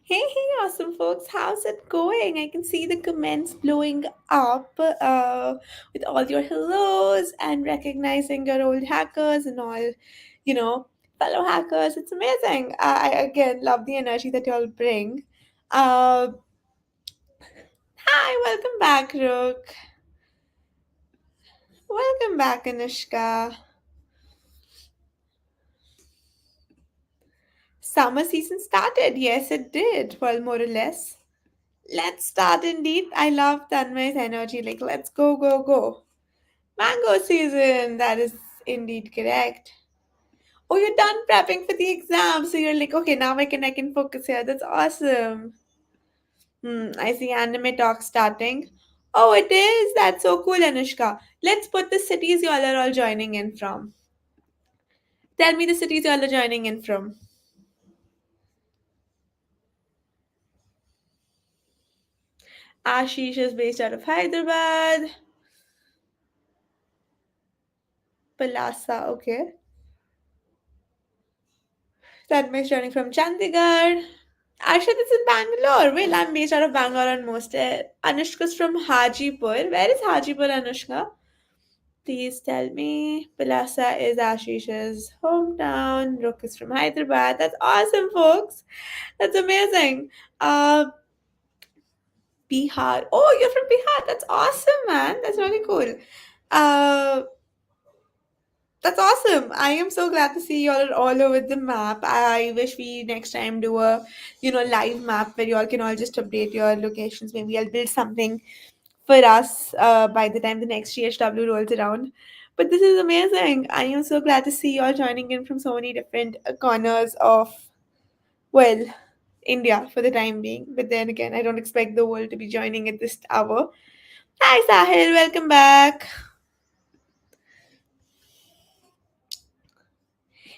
Hey, awesome folks. How's it going? I can see the comments blowing up with all your hellos and recognizing your old hackers and all, you know, fellow hackers. It's amazing. I again love the energy that y'all bring. Uh, Hi, welcome back, Rook. Welcome back, Anushka. Summer season started. Yes, it did. Well, more or less. Let's start indeed. I love Tanmay's energy. Like, let's go, go, go. Mango season. That is indeed correct. Oh, you're done prepping for the exam. So you're like, okay, now I can focus here. That's awesome. I see anime talk starting. Oh, it is. That's so cool, Anushka. Let's put the cities y'all are all joining in from. Tell me the cities y'all are joining in from. Ashish is based out of Hyderabad. Palasa, okay. Tanmay is joining from Chandigarh. Arshad is in Bangalore. Well, I'm based out of Bangalore almost. Anushka's from Hajipur. Where is Hajipur, Anushka? Please tell me. Pilasa is Ashish's hometown. Rook is from Hyderabad. That's awesome, folks. That's amazing. Uh, Bihar. Oh, you're from Bihar. That's awesome, man. That's really cool. Uh, That's awesome. I am so glad to see y'all are all over the map. I wish we next time do a, live map where y'all can all just update your locations. Maybe I'll build something for us by the time the next GHW rolls around. But this is amazing. I am so glad to see y'all joining in from so many different corners of, well, India for the time being. But then again, I don't expect the world to be joining at this hour. Hi, Sahil. Welcome back.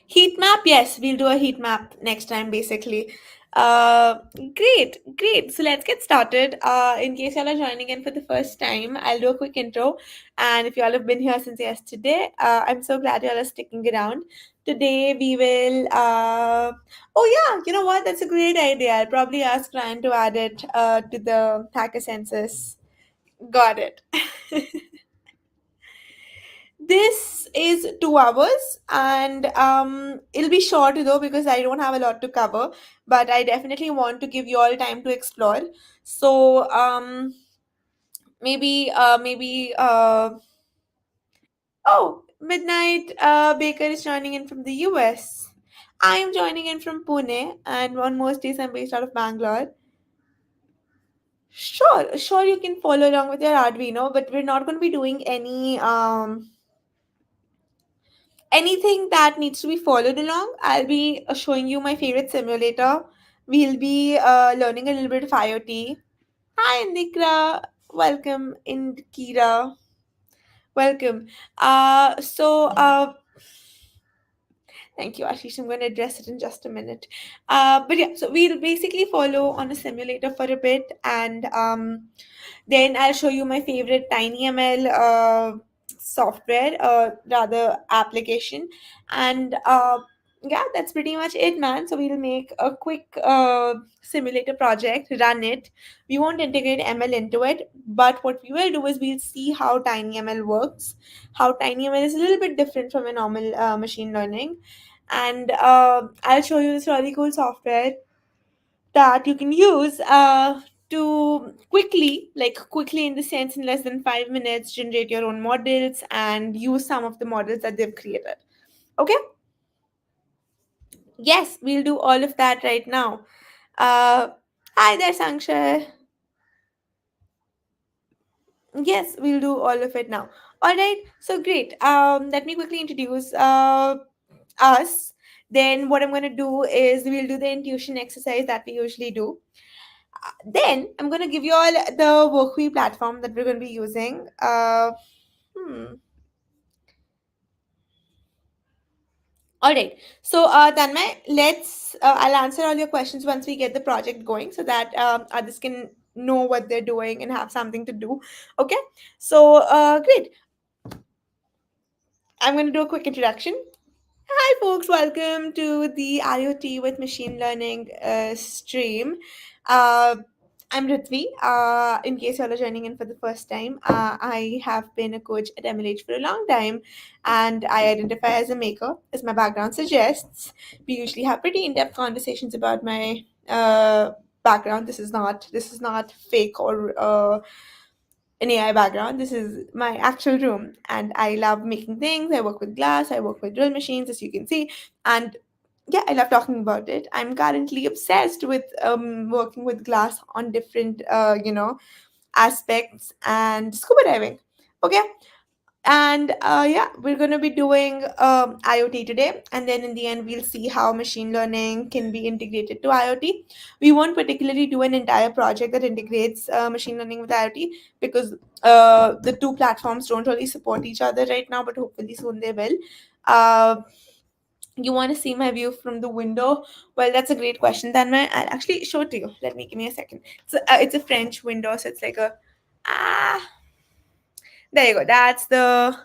Heat map, yes, we'll do a heat map next time, basically. Uh, great. So let's get started. In case y'all are joining in for the first time, I'll do a quick intro. And if y'all have been here since yesterday, I'm so glad y'all are sticking around. Today we will. Oh yeah, you know what? That's a great idea. I'll probably ask Ryan to add it to the hacker census. Got it. This is 2 hours, and it'll be short though because I don't have a lot to cover, but I definitely want to give you all time to explore. So maybe oh, Midnight Baker is joining in from the US. I am joining in from Pune, and on most days I'm based out of Bangalore. Sure, you can follow along with your Arduino, but we're not going to be doing anything that needs to be followed along. I'll be showing you my favorite simulator. We'll be learning a little bit of IoT. Hi, Indikra. Welcome, Indikira. Welcome. Thank you, Ashish. I'm going to address it in just a minute. But yeah, so we'll basically follow on a simulator for a bit, and then I'll show you my favorite TinyML software, rather application, and yeah, that's pretty much it, man. So we'll make a quick simulator project, run it. We won't integrate ML into it, but what we will do is we'll see how TinyML works, how TinyML is a little bit different from a normal machine learning, and I'll show you this really cool software that you can use to quickly in the sense in less than 5 minutes generate your own models and use some of the models that they've created. Okay, yes, we'll do all of that right now. uh Hi there, Sanksha. Yes, we'll do all of it now. All right, so great. Let me quickly introduce us. Then what I'm going to do is we'll do the intuition exercise that we usually do. Then I'm going to give you all the workweek platform that we're going to be using. Hmm. All right. So, Tanmay, I'll answer all your questions once we get the project going so that others can know what they're doing and have something to do. Okay. So, great. I'm going to do a quick introduction. Hi, folks. Welcome to the IoT with machine learning stream. Uh, I'm Ritvi. In case y'all are joining in for the first time, I have been a coach at MLH for a long time, and I identify as a maker, as my background suggests. We usually have pretty in-depth conversations about my background. This is not fake or an AI background. This is my actual room, and I love making things. I work with glass, I work with drill machines, as you can see, and yeah, I love talking about it. I'm currently obsessed with working with glass on different, aspects and scuba diving. Okay, and yeah, we're going to be doing IoT today. And then in the end, we'll see how machine learning can be integrated to IoT. We won't particularly do an entire project that integrates machine learning with IoT because the two platforms don't really support each other right now, but hopefully soon they will. Uh, you want to see my view from the window? Well, that's a great question, Tanmay. I'll actually show it to you. Give me a second. It's a French window, so it's like a ah. There you go. That's the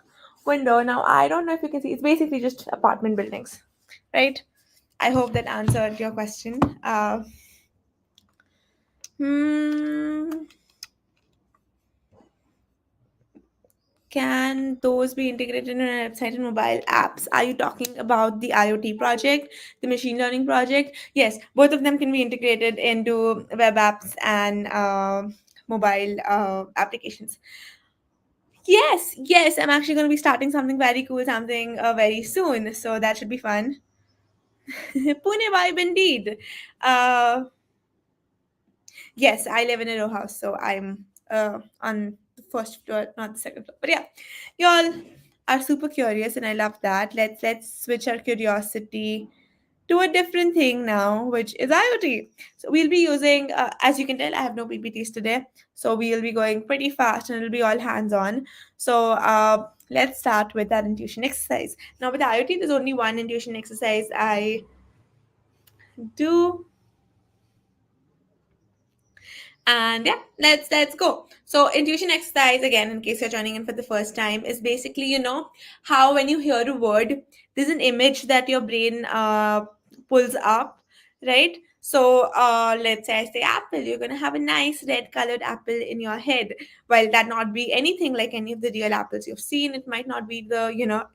window. Now, I don't know if you can see. It's basically just apartment buildings, right? I hope that answered your question. Hmm, can those be integrated in a website and mobile apps? Are you talking about the IoT project, the machine learning project? Yes, both of them can be integrated into web apps and mobile applications. Yes, yes, I'm actually going to be starting something very cool, something very soon. So that should be fun. Pune vibe indeed. Uh, yes, I live in a row house, so I'm on the first floor, not the second floor. But yeah, y'all are super curious, and I love that. Let's switch our curiosity to a different thing now, which is IoT. So we'll be using, as you can tell, I have no PPTs today, so we'll be going pretty fast, and it'll be all hands on. So let's start with that intuition exercise. Now with IoT, there's only one intuition exercise I do. And yeah, let's go. So intuition exercise, again, in case you're joining in for the first time, is basically, how when you hear a word, there's an image that your brain pulls up, right? So let's say I say apple, you're gonna have a nice red colored apple in your head. While that not be anything like any of the real apples you've seen, it might not be the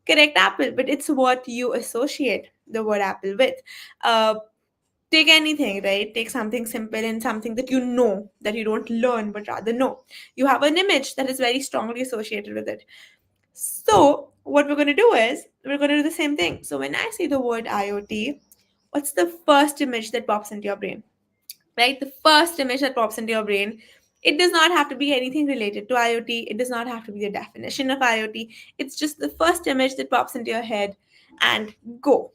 correct apple, but it's what you associate the word apple with. uh, Take anything, right? Take something simple and something that you know, that you don't learn but rather know. You have an image that is very strongly associated with it. So what we're going to do is we're going to do the same thing. So when I say the word IoT, what's the first image that pops into your brain? Right, the first image that pops into your brain. It does not have to be anything related to IoT. It does not have to be the definition of IoT. It's just the first image that pops into your head. And go.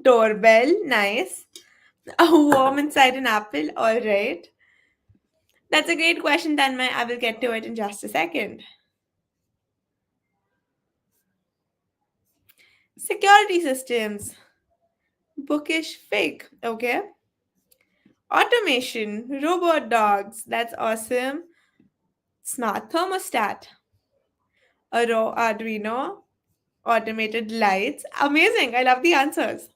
Doorbell, nice. A worm inside an apple, all right. That's a great question, Tanmay. I will get to it in just a second. Security systems, bookish fig, okay. Automation, robot dogs, that's awesome. Smart thermostat, a raw Arduino, automated lights. Amazing. I love the answers.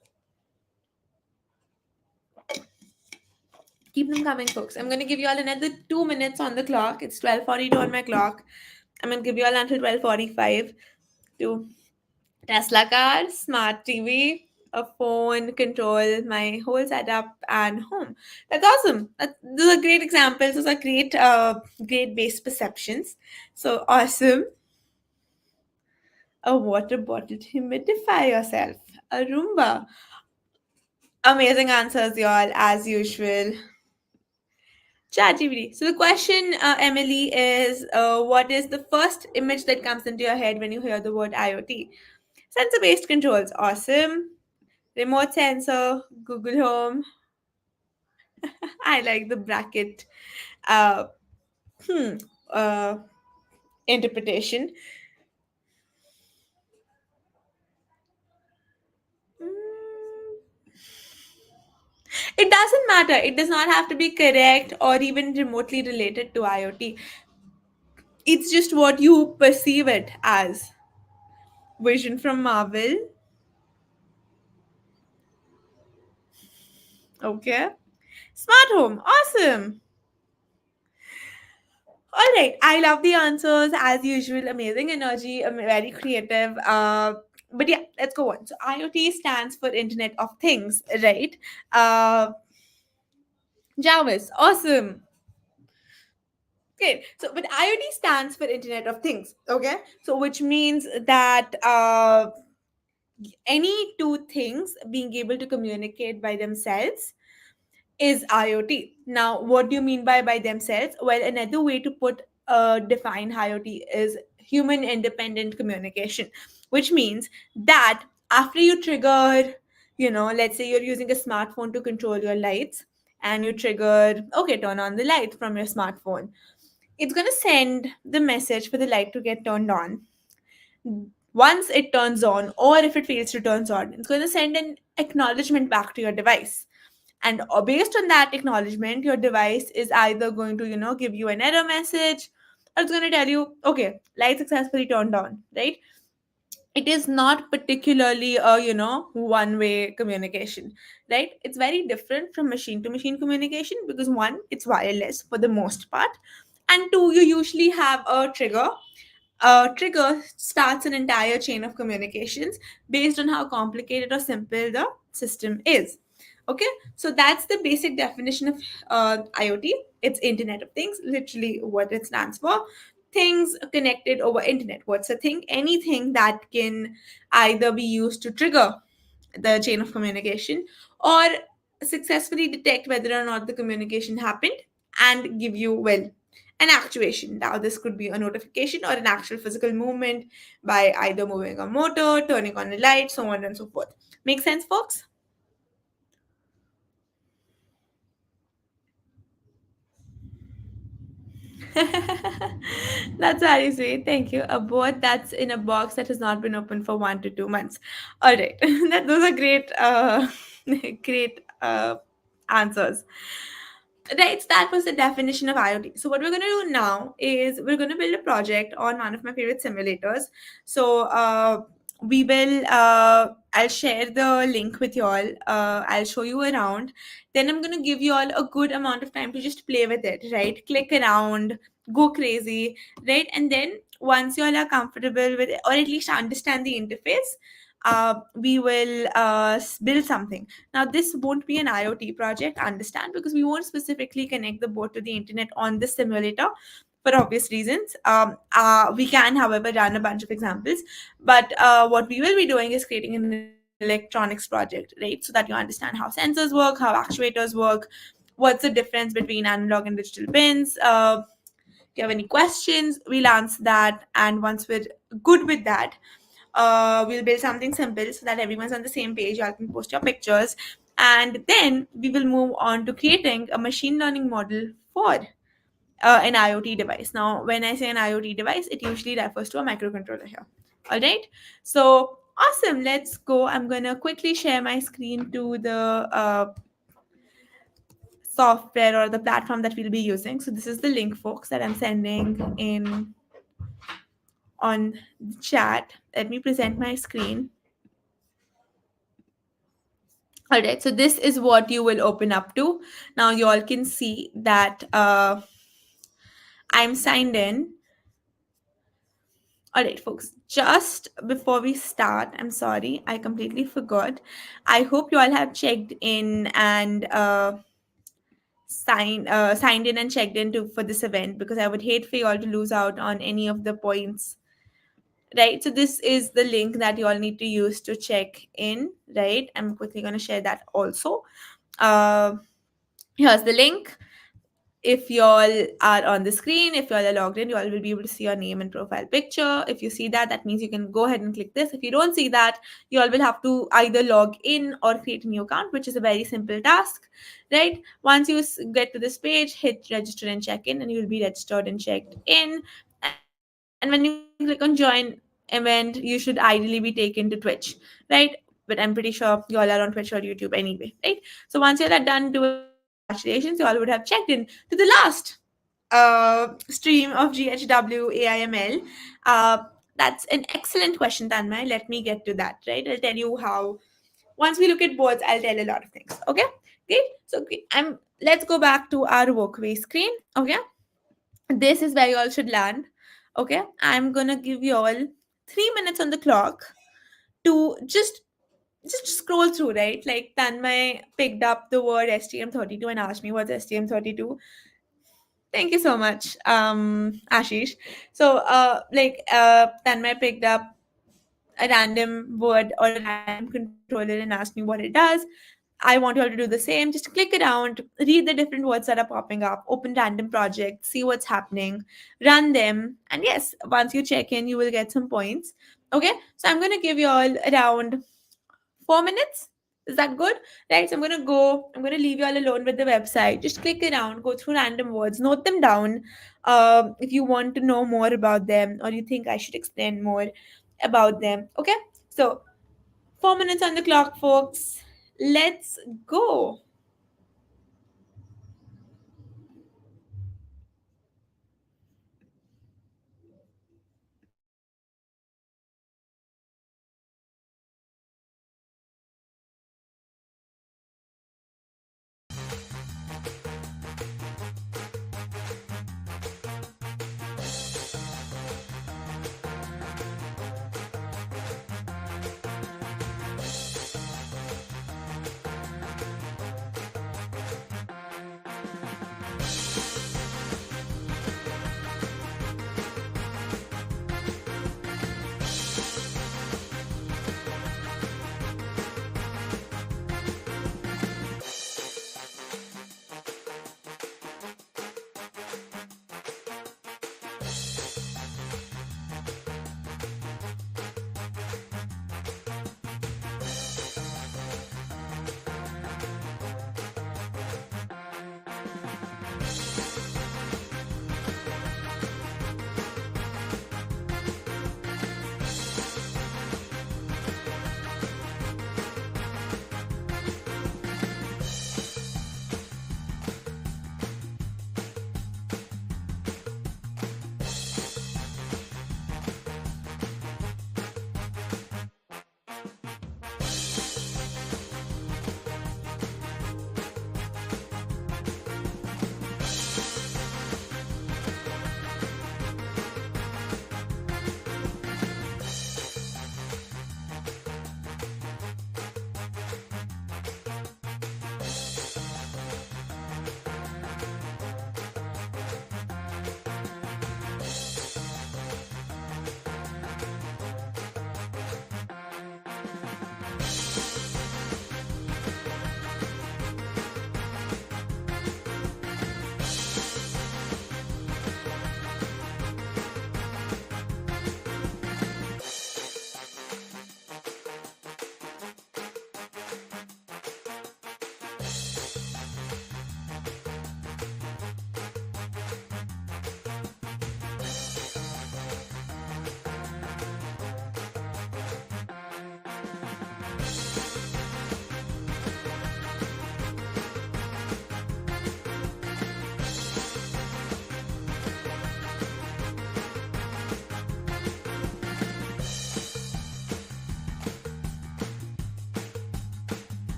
Keep them coming, folks. I'm going to give you all another 2 minutes on the clock. It's 12:42 on my clock. I'm going to give you all until 12:45 to Tesla car, smart TV, a phone, control, my whole setup, and home. That's awesome. Those are great examples. Those are great, great base perceptions. So awesome. A water bottle to humidify yourself. A Roomba. Amazing answers, y'all, as usual. ChatGPT. So the question, Emily, is what is the first image that comes into your head when you hear the word IoT? Sensor-based controls. Awesome. Remote sensor, Google Home. I like the bracket uh, hmm, uh, interpretation. Mm, it doesn't matter. It does not have to be correct or even remotely related to IoT. It's just what you perceive it as. Vision from Marvel. Okay. Smart home. Awesome. All right. I love the answers as usual. Amazing energy. Very creative. But yeah, let's go on. So IoT stands for Internet of Things, right? Uh, Jarvis. Awesome. Okay. So, but IoT stands for Internet of Things. Okay. So, which means that any two things being able to communicate by themselves is IoT. Now, what do you mean by themselves? Well, another way to put define IoT is human independent communication, which means that after you trigger, let's say you're using a smartphone to control your lights, and you trigger, okay, turn on the light from your smartphone. It's going to send the message for the light to get turned on. Once it turns on, or if it fails to turn on, it's going to send an acknowledgement back to your device, and based on that acknowledgement, your device is either going to give you an error message, or it's going to tell you, okay, light successfully turned on, right? It is not particularly a one way communication, right? It's very different from machine to machine communication, because one, it's wireless for the most part, and two, you usually have a trigger. A trigger starts an entire chain of communications based on how complicated or simple the system is. Okay, so that's the basic definition of IoT. It's Internet of Things, literally what it stands for. Things connected over internet. What's a thing? Anything that can either be used to trigger the chain of communication, or successfully detect whether or not the communication happened, and give you, well, an actuation. Now this could be a notification or an actual physical movement by either moving a motor, turning on a light, so on and so forth. Make sense, folks? That's very sweet. Thank you. A board that's in a box that has not been opened for 1 to 2 months. All right. Those are great, great answers. Right, so that was the definition of IoT. So what we're going to do now is we're going to build a project on one of my favorite simulators. So we will, I'll share the link with you all. I'll show you around. Then I'm going to give you all a good amount of time to just play with it, right? Click around, go crazy, right? And then once you all are comfortable with it, or at least understand the interface, we will build something. Now, this won't be an IoT project, understand, because we won't specifically connect the board to the internet on this simulator for obvious reasons. We can, however, run a bunch of examples, but what we will be doing is creating an electronics project, right? So that you understand how sensors work, how actuators work, what's the difference between analog and digital pins. If you have any questions, we'll answer that. And once we're good with that, we'll build something simple so that everyone's on the same page. You all can post your pictures. And then we will move on to creating a machine learning model for an IoT device. Now, when I say an IoT device, it usually refers to a microcontroller here. All right. So, awesome. Let's go. I'm going to quickly share my screen to the software or the platform that we'll be using. So, this is the link, folks, that I'm sending in on the chat. Let me present my screen. All right, so this is what you will open up to. Now you all can see that I'm signed in. All right, folks, just before we start, I'm sorry, I completely forgot. I hope you all have checked in and signed in and checked in for this event, because I would hate for you all to lose out on any of the points. Right, so this is the link that you all need to use to check in, right? I'm quickly going to share that also. Uh, Here's the link. If y'all are on the screen, if y'all are logged in, you all will be able to see your name and profile picture. If you see that, that means you can go ahead and click this. If you don't see that, you all will have to either log in or create a new account, which is a very simple task, right? Once you get to this page, hit register and check in, and you'll be registered and checked in. And when you click on join event, you should ideally be taken to Twitch, right? But I'm pretty sure you all are on Twitch or YouTube anyway, right? So once you all are done doing that, congratulations, you all would have checked in to the last stream of GHW AIML. That's an excellent question, Tanmay. Let me get to that, right? I'll tell you how. Once we look at boards, I'll tell a lot of things. Okay? Okay. So okay, let's go back to our walkway screen. Okay. This is where you all should land. Okay. I'm gonna give you all 3 minutes on the clock to just scroll through, right? Like Tanmay picked up the word STM32 and asked me what's STM32. Thank you so much, Ashish. So, Tanmay picked up a random word or a random controller and asked me what it does. I want you all to do the same. Just click around, read the different words that are popping up, open random projects, see what's happening, run them. And yes, once you check in, you will get some points. Okay, so I'm going to give you all around 4 minutes. Is that good? Right. So I'm gonna leave you all alone with the website. Just click around, go through random words, note them down. If you want to know more about them or you think I should explain more about them. Okay. So 4 minutes on the clock, folks. Let's go.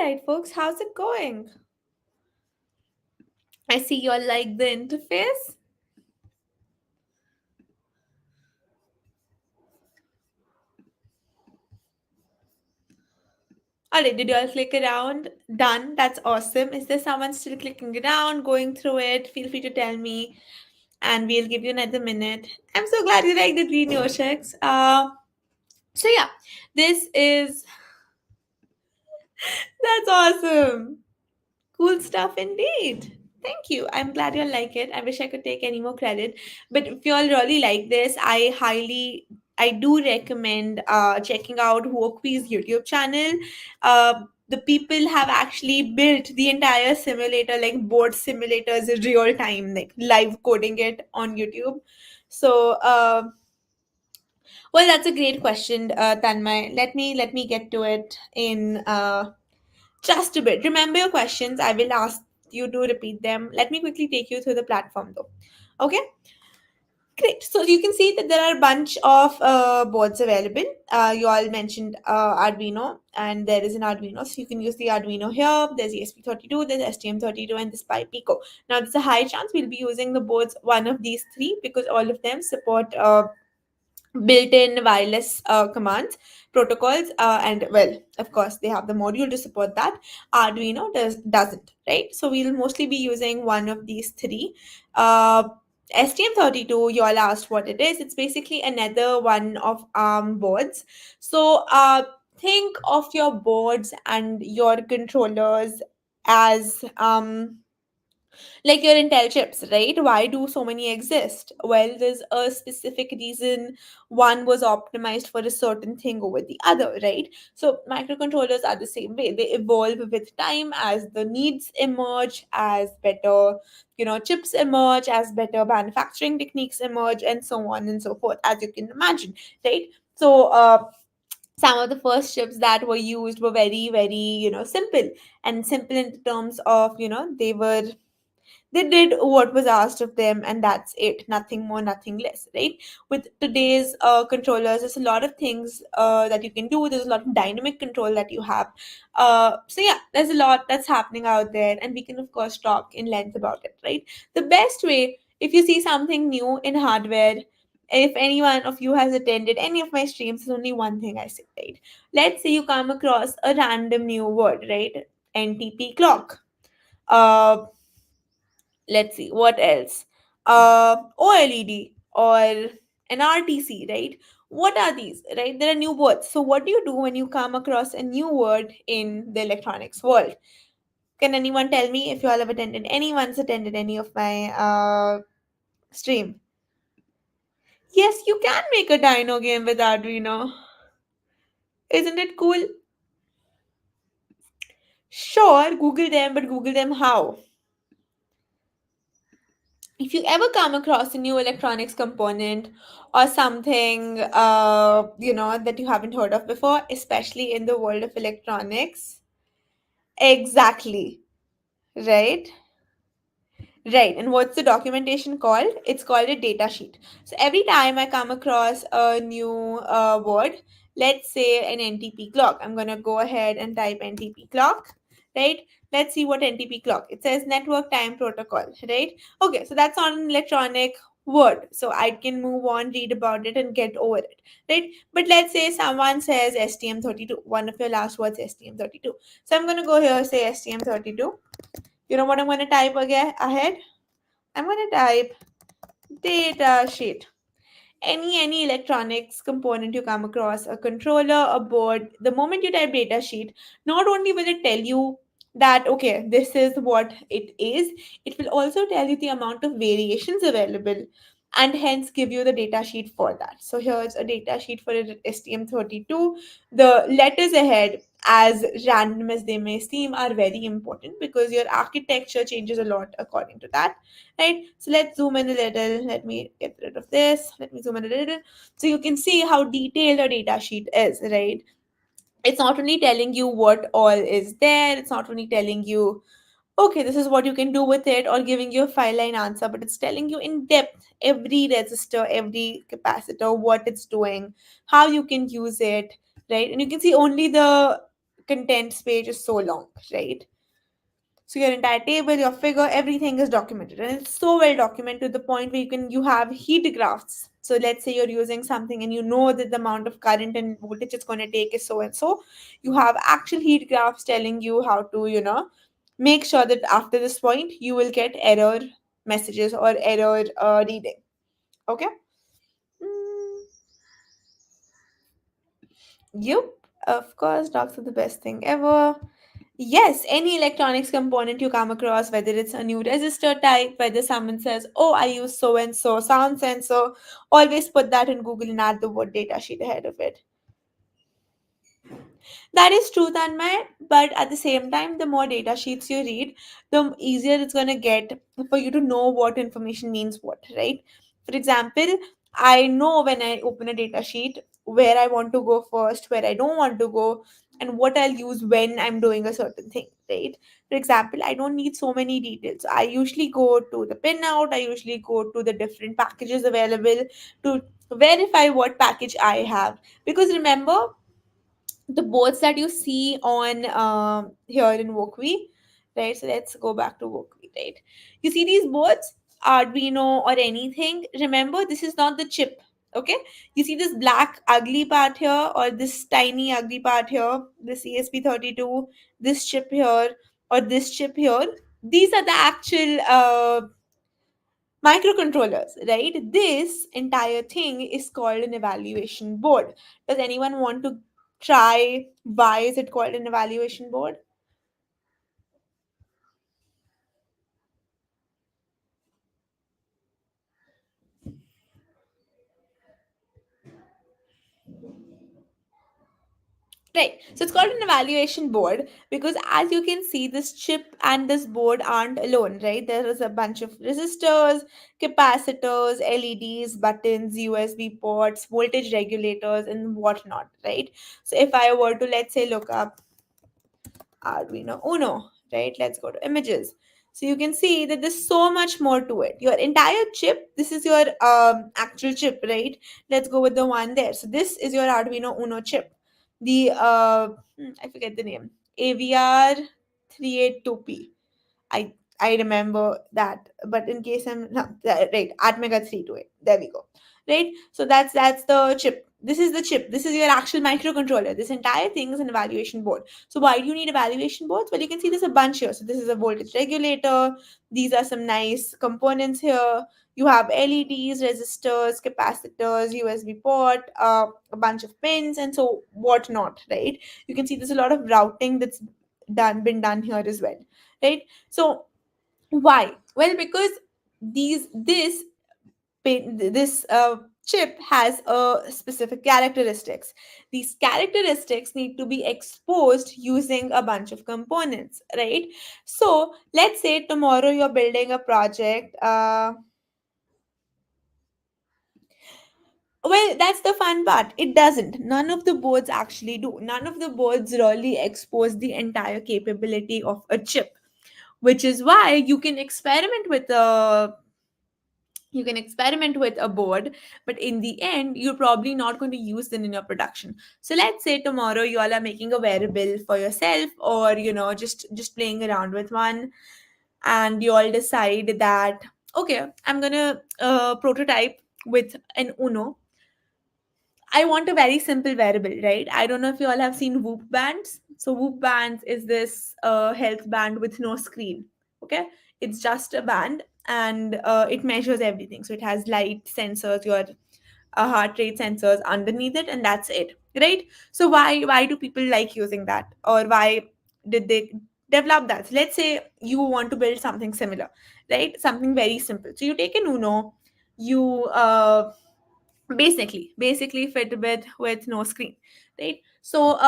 right, folks, how's it going? I see you all like the interface. All right, did you all click around? Done. That's awesome. Is there someone still clicking around, going through it? Feel free to tell me, and we'll give you another minute. I'm so glad you like the green Yoshaks. So yeah, this is that's awesome. Cool stuff indeed. Thank you. I'm glad you all like it. I wish I could take any more credit. But if you all really like this, I do recommend checking out Huokwee's YouTube channel. The people have actually built the entire simulator, like board simulators in real time, like live coding it on YouTube. So, well, that's a great question, Tanmay. Let me get to it in just a bit. Remember your questions. I will ask you to repeat them. Let me quickly take you through the platform though. Okay, great. So you can see that there are a bunch of boards available. You all mentioned Arduino, and there is an Arduino. So you can use the Arduino here. There's ESP32, there's STM32, and the Spy Pico. Now, there's a high chance we'll be using the boards, one of these three, because all of them support built-in wireless commands protocols, and well, of course they have the module to support that. Arduino doesn't, right? So we'll mostly be using one of these three. STM32, you all asked what it is. It's basically another one of ARM boards. So think of your boards and your controllers as like your Intel chips, right? Why do so many exist? Well, there's a specific reason one was optimized for a certain thing over the other, right? So microcontrollers are the same way. They evolve with time as the needs emerge, as better, chips emerge, as better manufacturing techniques emerge, and so on and so forth, as you can imagine, right? So some of the first chips that were used were very, very, simple, and simple in terms of, they did what was asked of them, and that's it. Nothing more, nothing less, right? With today's controllers, there's a lot of things that you can do. There's a lot of dynamic control that you have. So yeah, there's a lot that's happening out there, and we can of course talk in length about it, right? The best way, if you see something new in hardware, if any one of you has attended any of my streams, there's only one thing I say, right? Let's say you come across a random new word, right? NTP clock. uh let's see what else. OLED or an RTC, right? What are these, right? There are new words. So what do you do when you come across a new word in the electronics world? Can anyone tell me if you all have attended, anyone's attended any of my stream? Yes, you can make a dino game with Arduino. Isn't it cool? Sure, Google them, but Google them how? If you ever come across a new electronics component or something that you haven't heard of before, especially in the world of electronics. Exactly, right? Right. And what's the documentation called? It's called a data sheet. So every time I come across a new word, let's say an NTP clock, I'm going to go ahead and type NTP clock, right? Let's see what NTP clock. It says network time protocol, right? Okay, so that's on an electronic word. So I can move on, read about it, and get over it, right? But let's say someone says STM32. One of your last words, STM32. So I'm going to go here, say STM32. You know what I'm going to type again ahead? I'm going to type data sheet. Any electronics component you come across, a controller, a board, the moment you type data sheet, not only will it tell you that okay, this is what it is, it will also tell you the amount of variations available, and hence give you the data sheet for that. So here's a data sheet for STM32. The letters ahead, as random as they may seem, are very important because your architecture changes a lot according to that, right? So let's zoom in a little. Let me get rid of this. Let me zoom in a little. So you can see how detailed a data sheet is, right? It's not only telling you what all is there, it's not only telling you okay, this is what you can do with it, or giving you a file line answer, but it's telling you in depth every resistor, every capacitor, what it's doing, how you can use it, right? And you can see only the contents page is so long, right? So your entire table, your figure, everything is documented, and it's so well documented to the point where you have heat graphs. So let's say you're using something and you know that the amount of current and voltage it's going to take is so and so. You have actual heat graphs telling you how to, make sure that after this point you will get error messages or error reading. Okay. Mm, yep. Of course, dogs are the best thing ever. Yes, any electronics component you come across, whether it's a new resistor type, whether someone says, "Oh, I use so and so sound sensor," always put that in Google and add the word data sheet ahead of it. That is true, Tanmay, but at the same time, the more data sheets you read, the easier it's going to get for you to know what information means what, right? For example, I know when I open a data sheet where I want to go first, where I don't want to go, and what I'll use when I'm doing a certain thing, right? For example, I don't need so many details. I usually go to the pinout, I usually go to the different packages available to verify what package I have. Because remember, the boards that you see on here in Wokwi, right? So let's go back to Wokwi, right? You see these boards, Arduino or anything. Remember, this is not the chip. Okay, you see this black ugly part here, or this tiny ugly part here, this ESP32, this chip here, or this chip here. These are the actual microcontrollers, right? This entire thing is called an evaluation board. Does anyone want to try why is it called an evaluation board? Right. So it's called an evaluation board because, as you can see, this chip and this board aren't alone, right? There is a bunch of resistors, capacitors, LEDs, buttons, USB ports, voltage regulators, and whatnot, right? So if I were to, let's say, look up Arduino Uno, right? Let's go to images. So you can see that there's so much more to it. Your entire chip, this is your actual chip, right? Let's go with the one there. So this is your Arduino Uno chip. The I forget the name. AVR 382P. I remember that, but in case I'm no, right, Atmega 328. There we go. Right? So that's the chip. This is the chip. This is your actual microcontroller. This entire thing is an evaluation board. So why do you need evaluation boards? Well, you can see there's a bunch here. So this is a voltage regulator. These are some nice components here. You have LEDs, resistors, capacitors, USB port, a bunch of pins, and so whatnot, right? You can see there's a lot of routing that's been done here as well, right? So why? Well, because this this chip has a specific characteristics. These characteristics need to be exposed using a bunch of components, right? So let's say tomorrow you're building a project. Well, that's the fun part. It doesn't. None of the boards actually do. None of the boards really expose the entire capability of a chip, which is why you can experiment with a board, but in the end you're probably not going to use them in your production. So let's say tomorrow you all are making a wearable for yourself, or just playing around with one, and you all decide that, okay, I'm going to prototype with an Uno. I want a very simple wearable, right? I don't know if you all have seen Whoop bands. So Whoop bands is this health band with no screen. Okay, it's just a band, and it measures everything. So it has light sensors, your heart rate sensors underneath it, and that's it, right? So why do people like using that, or why did they develop that? So let's say you want to build something similar, right? Something very simple. So you take an Uno, you basically fit with no screen, right? So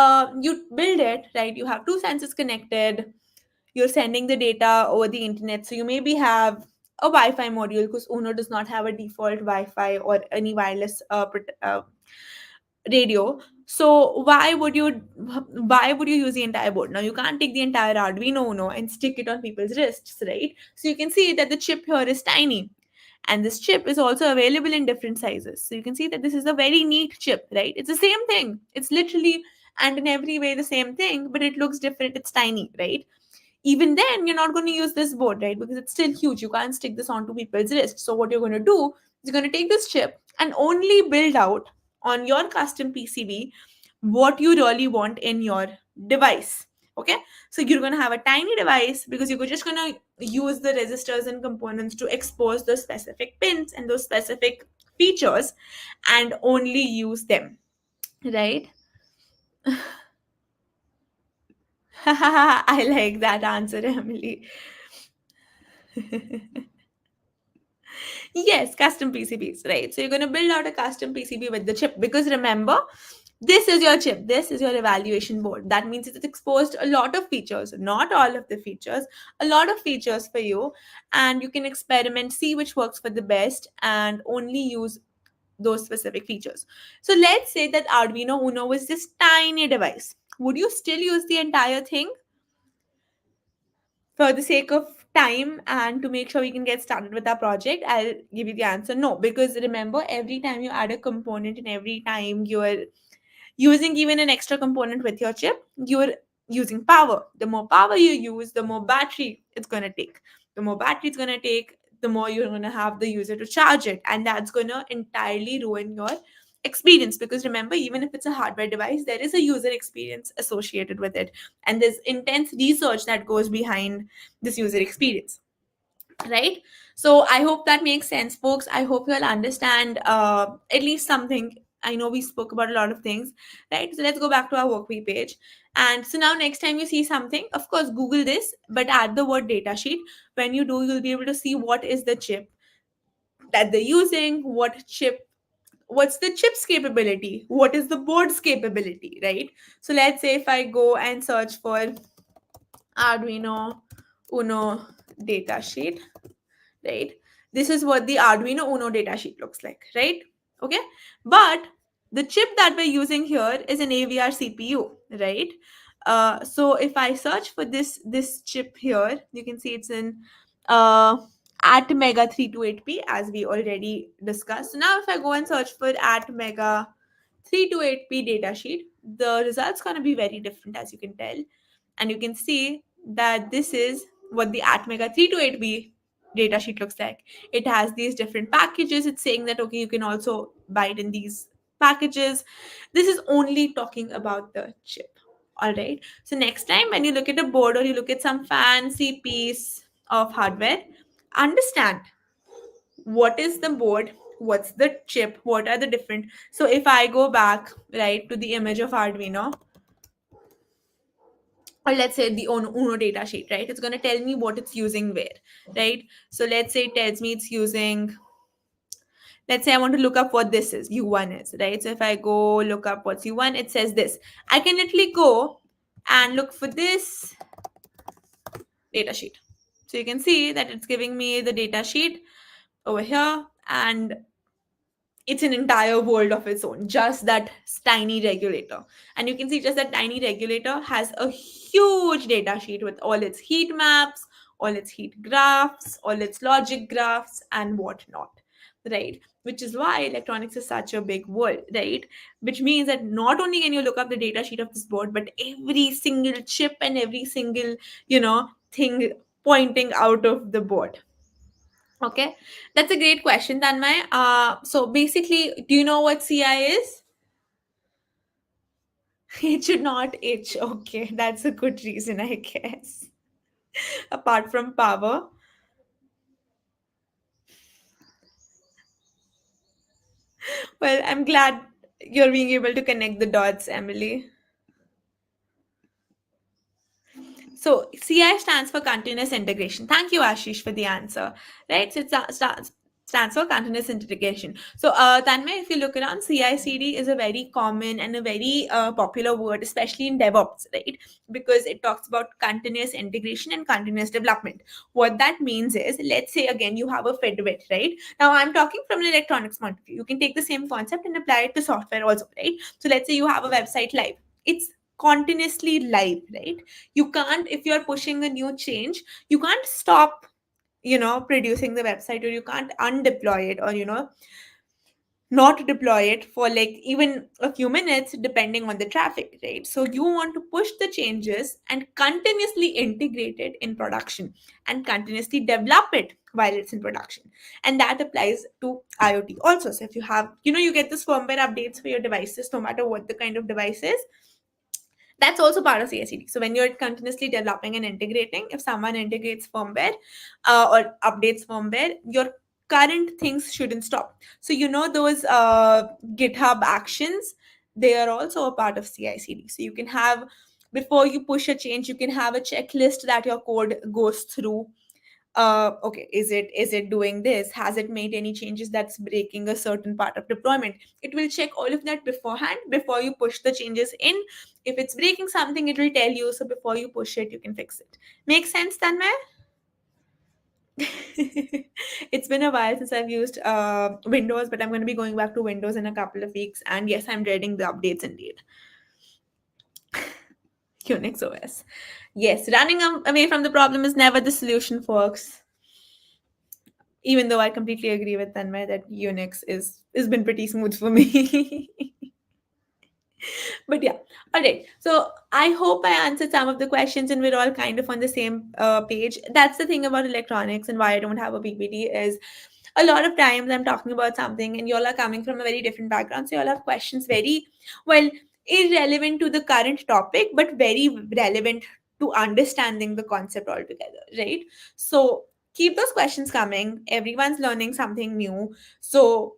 you build it, right? You have two sensors connected, you're sending the data over the internet. So you maybe have a Wi-Fi module, because Uno does not have a default Wi-Fi or any wireless radio. So why would you use the entire board? Now you can't take the entire Arduino Uno and stick it on people's wrists, right? So you can see that the chip here is tiny, and this chip is also available in different sizes. So you can see that this is a very neat chip, right? It's the same thing. It's literally and in every way the same thing, but it looks different, it's tiny, right? Even then you're not going to use this board, right? Because it's still huge, you can't stick this onto people's wrists. So what you're going to do is you're going to take this chip and only build out on your custom PCB what you really want in your device. Okay, so you're going to have a tiny device because you're just going to use the resistors and components to expose those specific pins and those specific features and only use them, right? I like that answer, Emily. Yes, custom PCBs, right? So you're going to build out a custom PCB with the chip because remember, this is your chip, this is your evaluation board. That means it's exposed a lot of features, not all of the features, a lot of features for you, and you can experiment, see which works for the best, and only use those specific features. So let's say that Arduino Uno was this tiny device. Would you still use the entire thing? For the sake of time and to make sure we can get started with our project, I'll give you the answer no. Because remember, every time you add a component and every time you're using even an extra component with your chip, you're using power. The more power you use, the more battery it's going to take. The more battery it's going to take, the more you're going to have the user to charge it. And that's going to entirely ruin your experience. Because remember, even if it's a hardware device, there is a user experience associated with it. And there's intense research that goes behind this user experience, right? So I hope that makes sense, folks. I hope you'll understand at least something. I know we spoke about a lot of things, right? So let's go back to our workweek page. And so now next time you see something, of course Google this, but add the word datasheet. When you do, you'll be able to see what is the chip that they're using, what's the chip's capability, what is the board's capability, right? So let's say if I go and search for Arduino Uno datasheet, right? This is what the Arduino Uno datasheet looks like, right? Okay, but the chip that we're using here is an AVR CPU, right? So if I search for this chip here, you can see it's in uh, at Mega 328P as we already discussed. So now if I go and search for at Mega 328P datasheet, the results gonna be very different, as you can tell, and you can see that this is what the Atmega 328B datasheet looks like. It has these different packages. It's saying that okay, you can also buy it in these packages. This is only talking about the chip. All right. So next time when you look at a board or you look at some fancy piece of hardware, understand what is the board, what's the chip, what are the different. So if I go back right to the image of Arduino, or let's say the Uno data sheet, right? It's going to tell me what it's using where, right? So let's say it tells me it's using, let's say I want to look up what this is, U1 is, right? So if I go look up what's U1, it says this. I can literally go and look for this data sheet. So you can see that it's giving me the data sheet over here, and it's an entire world of its own, just that tiny regulator. And you can see just that tiny regulator has a huge data sheet with all its heat maps, all its heat graphs, all its logic graphs, and whatnot, right? Which is why electronics is such a big world, right? Which means that not only can you look up the data sheet of this board, but every single chip and every single, thing pointing out of the board. Okay, that's a great question, Tanmay. So basically, do you know what CI is? It should not itch. Okay, that's a good reason, I guess. Apart from power. Well, I'm glad you're being able to connect the dots, Emily. So CI stands for continuous integration. Thank you, Ashish, for the answer. Right? So it stands for continuous integration. So Tanmay, if you look around, CI/CD is a very common and a very popular word, especially in DevOps, right? Because it talks about continuous integration and continuous development. What that means is, let's say again you have a Fitbit, right? Now I'm talking from an electronics point of view. You can take the same concept and apply it to software also, right? So let's say you have a website live. It's continuously live, right? You can't, if you're pushing a new change, you can't stop producing the website, or you can't undeploy it, or not deploy it for like even a few minutes depending on the traffic, right? So you want to push the changes and continuously integrate it in production and continuously develop it while it's in production. And that applies to IoT also. So if you have, you get this firmware updates for your devices, no matter what the kind of device is, that's also part of CI/CD. So when you're continuously developing and integrating, if someone integrates firmware or updates firmware, your current things shouldn't stop. So those GitHub actions, they are also a part of CI/CD. So you can have, before you push a change, you can have a checklist that your code goes through. Okay, is it doing this, has it made any changes that's breaking a certain part of deployment? It will check all of that beforehand before you push the changes in. If it's breaking something, it will tell you, so before you push it, you can fix it. Make sense, Tanmay? It's been a while since I've used Windows, but I'm going to be going back to Windows in a couple of weeks, and yes, I'm dreading the updates indeed. Unix OS. Yes, running away from the problem is never the solution, folks. Even though I completely agree with Tanmay that Unix is been pretty smooth for me. But yeah, all right. So I hope I answered some of the questions and we're all kind of on the same page. That's the thing about electronics and why I don't have a PPT is a lot of times I'm talking about something and y'all are coming from a very different background. So y'all have questions very, well, irrelevant to the current topic, but very relevant to understanding the concept altogether, right? So keep those questions coming. Everyone's learning something new. So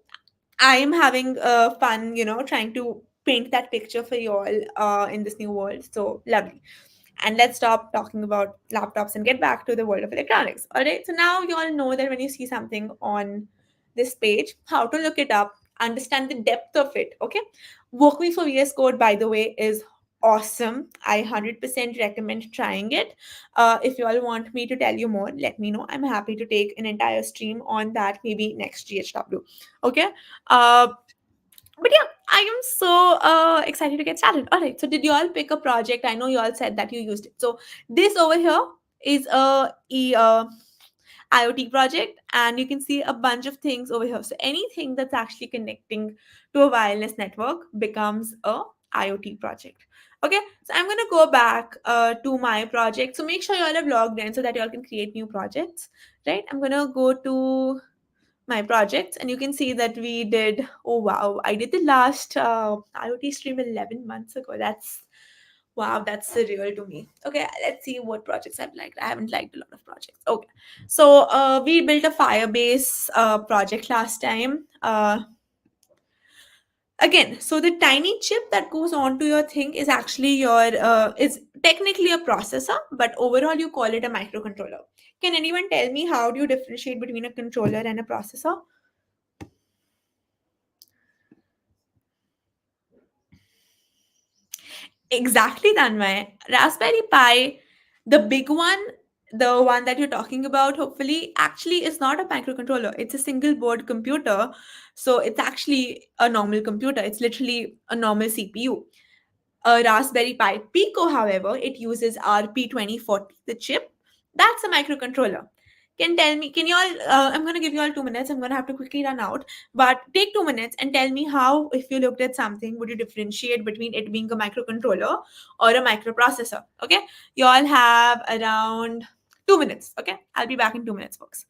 I am having fun, trying to paint that picture for you all in this new world. So lovely. And let's stop talking about laptops and get back to the world of electronics. All right. So now you all know that when you see something on this page, how to look it up, understand the depth of it. Okay. Work Me for VS Code, by the way, is awesome. I 100% recommend trying it. If you all want me to tell you more, let me know. I'm happy to take an entire stream on that, maybe next GHW. Okay. Uh, but yeah, I am so excited to get started. All right. So did you all pick a project? I know you all said that you used it. So this over here is a IoT project, and you can see a bunch of things over here. So anything that's actually connecting to a wireless network becomes a IoT project. Okay, so I'm gonna go back to my project. So make sure you all have logged in so that you all can create new projects. Right? I'm gonna go to my projects and you can see that we did, oh wow, I did the last IoT stream 11 months ago. That's wow, that's surreal to me. Okay, let's see what projects I've liked. I haven't liked a lot of projects. Okay, so we built a Firebase project last time. Again, so the tiny chip that goes onto your thing is actually your is technically a processor, but overall you call it a microcontroller. Can anyone tell me how do you differentiate between a controller and a processor? Exactly, Tanmay. Raspberry Pi, the big one, the one that you're talking about, hopefully, actually is not a microcontroller. It's a single board computer. So it's actually a normal computer. It's literally a normal CPU. A Raspberry Pi Pico, however, it uses RP2040, the chip. That's a microcontroller. Can you all, I'm going to give you all 2 minutes. I'm going to have to quickly run out. But take 2 minutes and tell me how, if you looked at something, would you differentiate between it being a microcontroller or a microprocessor? Okay. You all have around 2 minutes. Okay. I'll be back in 2 minutes, folks.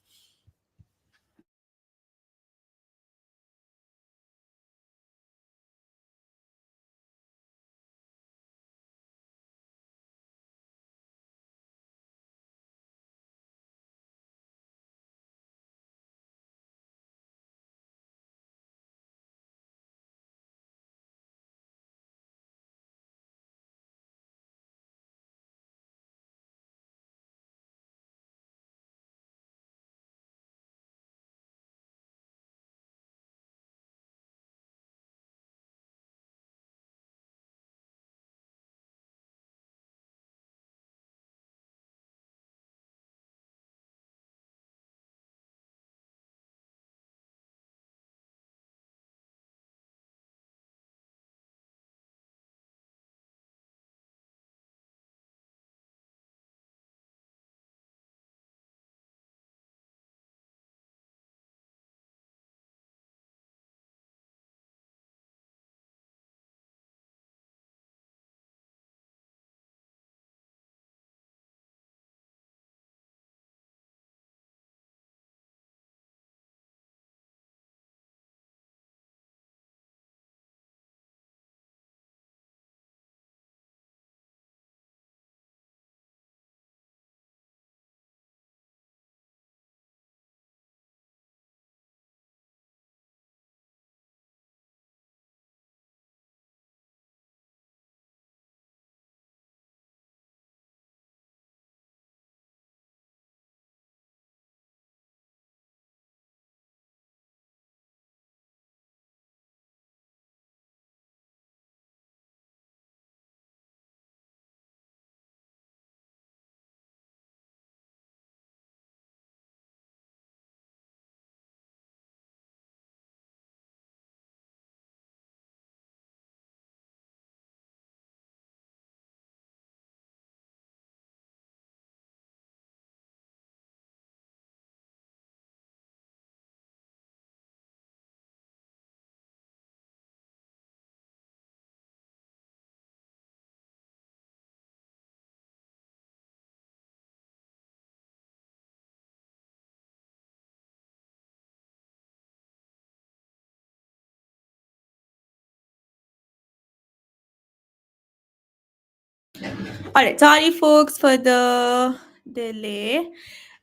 All right, sorry folks for the delay.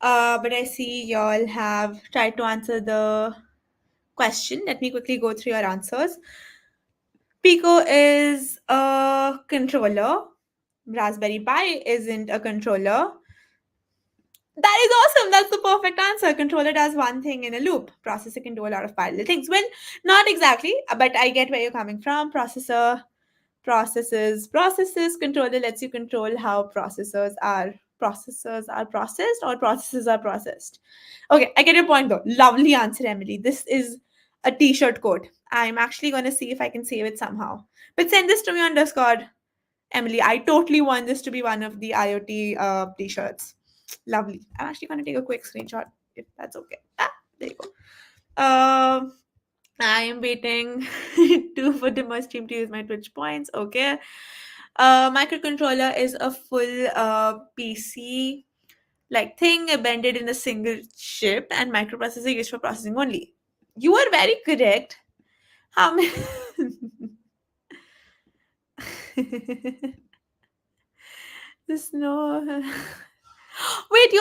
But I see y'all have tried to answer the question. Let me quickly go through your answers. Pico is a controller. Raspberry Pi isn't a controller. That is awesome. That's the perfect answer. Controller does one thing in a loop. Processor can do a lot of parallel things. Well, not exactly, but I get where you're coming from. Processor processes. Controller lets you control how processors are processed or processes are processed. Okay, I get your point though. Lovely answer, Emily. This is a t-shirt quote. I'm actually going to see if I can save it somehow. But send this to me on Discord, Emily. I totally want this to be one of the IoT t-shirts. Lovely. I'm actually going to take a quick screenshot if that's okay. There you go. I am waiting for the stream to use my Twitch points. Okay. Microcontroller is a full PC like thing embedded in a single chip, and microprocessor used for processing only. You are very correct. How many? The snow. Wait,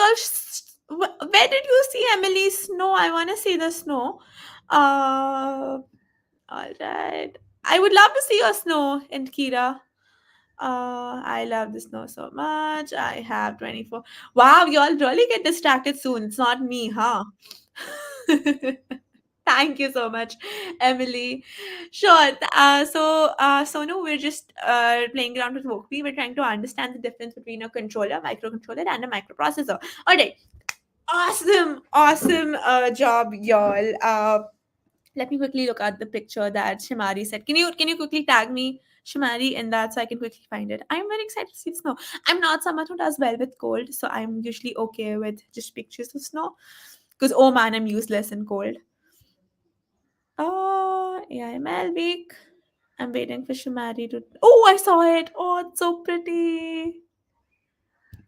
where did you see Emily's snow? I want to see the snow. All right. I would love to see your snow in Kira. I love the snow so much. I have 24. Wow, you all really get distracted soon. It's not me, huh? Thank you so much, Emily. Sure. Sonu, we're just playing around with Wokpi. We're trying to understand the difference between a controller, microcontroller, and a microprocessor. All right. Awesome job, y'all. Let me quickly look at the picture that Shimari said. Can you quickly tag me, Shimari, in that so I can quickly find it? I'm very excited to see snow. I'm not someone who does well with cold, so I'm usually okay with just pictures of snow. Because oh man, I'm useless in cold. Oh, yeah, Malvik. I'm waiting for Shimari to. Oh, I saw it. Oh, it's so pretty.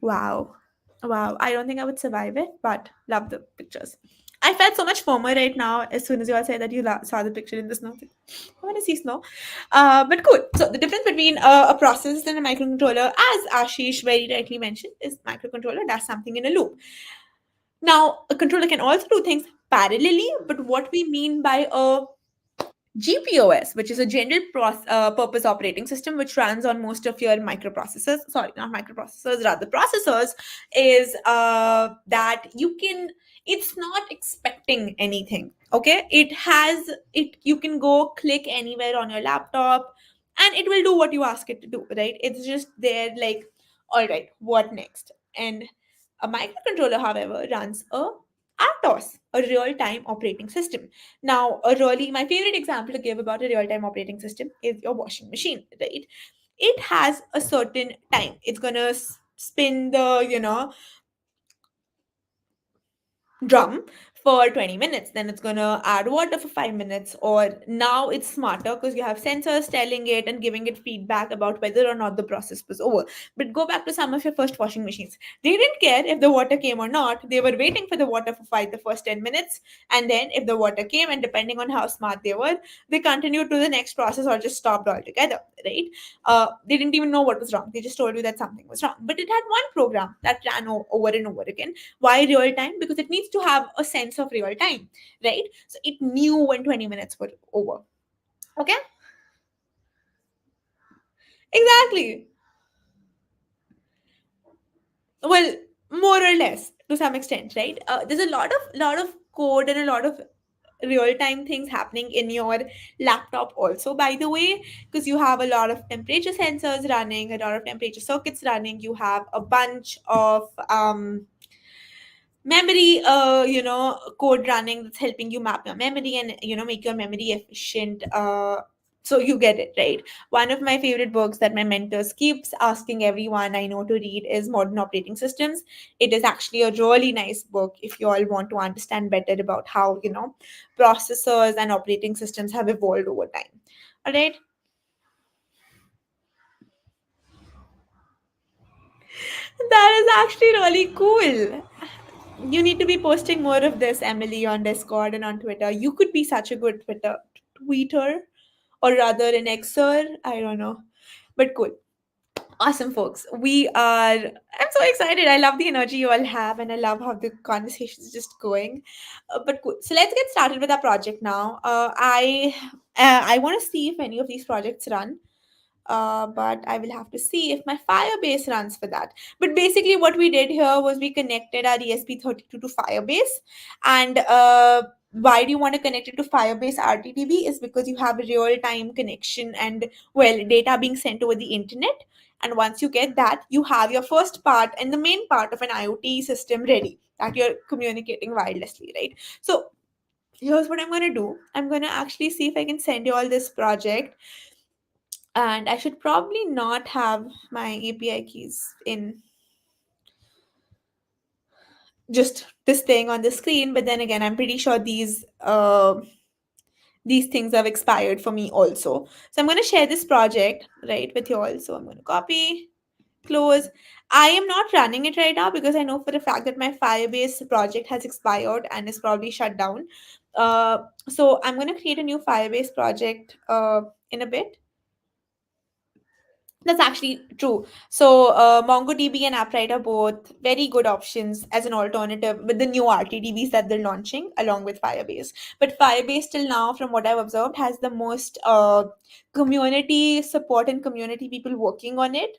Wow. Wow. I don't think I would survive it, but love the pictures. I felt so much FOMO right now as soon as you all said that you saw the picture in the snow. I want to see snow. But cool. So the difference between a processor and a microcontroller, as Ashish very rightly mentioned, is microcontroller does something in a loop. Now, a controller can also do things parallelly, but what we mean by a GPOS, which is a general purpose operating system, which runs on most of your microprocessors. Sorry, not microprocessors, rather processors. Is that you can? It's not expecting anything. Okay, it has it. You can go click anywhere on your laptop, and it will do what you ask it to do. Right? It's just there, like, all right, what next? And a microcontroller, however, runs a RTOS, a real-time operating system. Now, my favorite example to give about a real-time operating system is your washing machine, right? It has a certain time. It's gonna spin the, drum for 20 minutes, then it's going to add water for 5 minutes. Or now it's smarter because you have sensors telling it and giving it feedback about whether or not the process was over. But go back to some of your first washing machines. They didn't care if the water came or not. They were waiting for the water for the first 10 minutes, and then if the water came, and depending on how smart they were, they continued to the next process or just stopped altogether, right? They didn't even know what was wrong. They just told you that something was wrong, but it had one program that ran over and over again. Why real time? Because it needs to have a sense of real time, right? So it knew when 20 minutes were over. Okay, exactly. Well, more or less to some extent, right? There's a lot of code and a lot of real time things happening in your laptop also, by the way, because you have a lot of temperature sensors running, a lot of temperature circuits running. You have a bunch of memory code running that's helping you map your memory and make your memory efficient. So you get it, right? One of my favorite books that my mentors keeps asking everyone I know to read is Modern Operating Systems. It is actually a really nice book if you all want to understand better about how processors and operating systems have evolved over time. All right, that is actually really cool. You need to be posting more of this, Emily, on Discord and on Twitter. You could be such a good tweeter, or rather an Xer. I don't know, but cool. Awesome, folks. I'm so excited. I love the energy you all have, and I love how the conversation is just going. But cool. So let's get started with our project now. I want to see if any of these projects run, but I will have to see if my Firebase runs for that. But basically, what we did here was we connected our ESP32 to Firebase. And why do you want to connect it to Firebase RTTB? Is because you have a real time connection and, well, data being sent over the internet. And once you get that, you have your first part and the main part of an IoT system ready that you're communicating wirelessly, right? So here's what I'm going to do. I'm going to actually see if I can send you all this project, and I should probably not have my API keys in just displaying on the screen, but then again, I'm pretty sure these things have expired for me also. So I'm going to share this project right with you all. So I'm going to copy, close. I am not running it right now because I know for a fact that my Firebase project has expired and is probably shut down. So I'm going to create a new Firebase project in a bit. That's actually true. So, MongoDB and AppWrite are both very good options as an alternative with the new RTDBs that they're launching along with Firebase. But Firebase, till now, from what I've observed, has the most community support and community people working on it,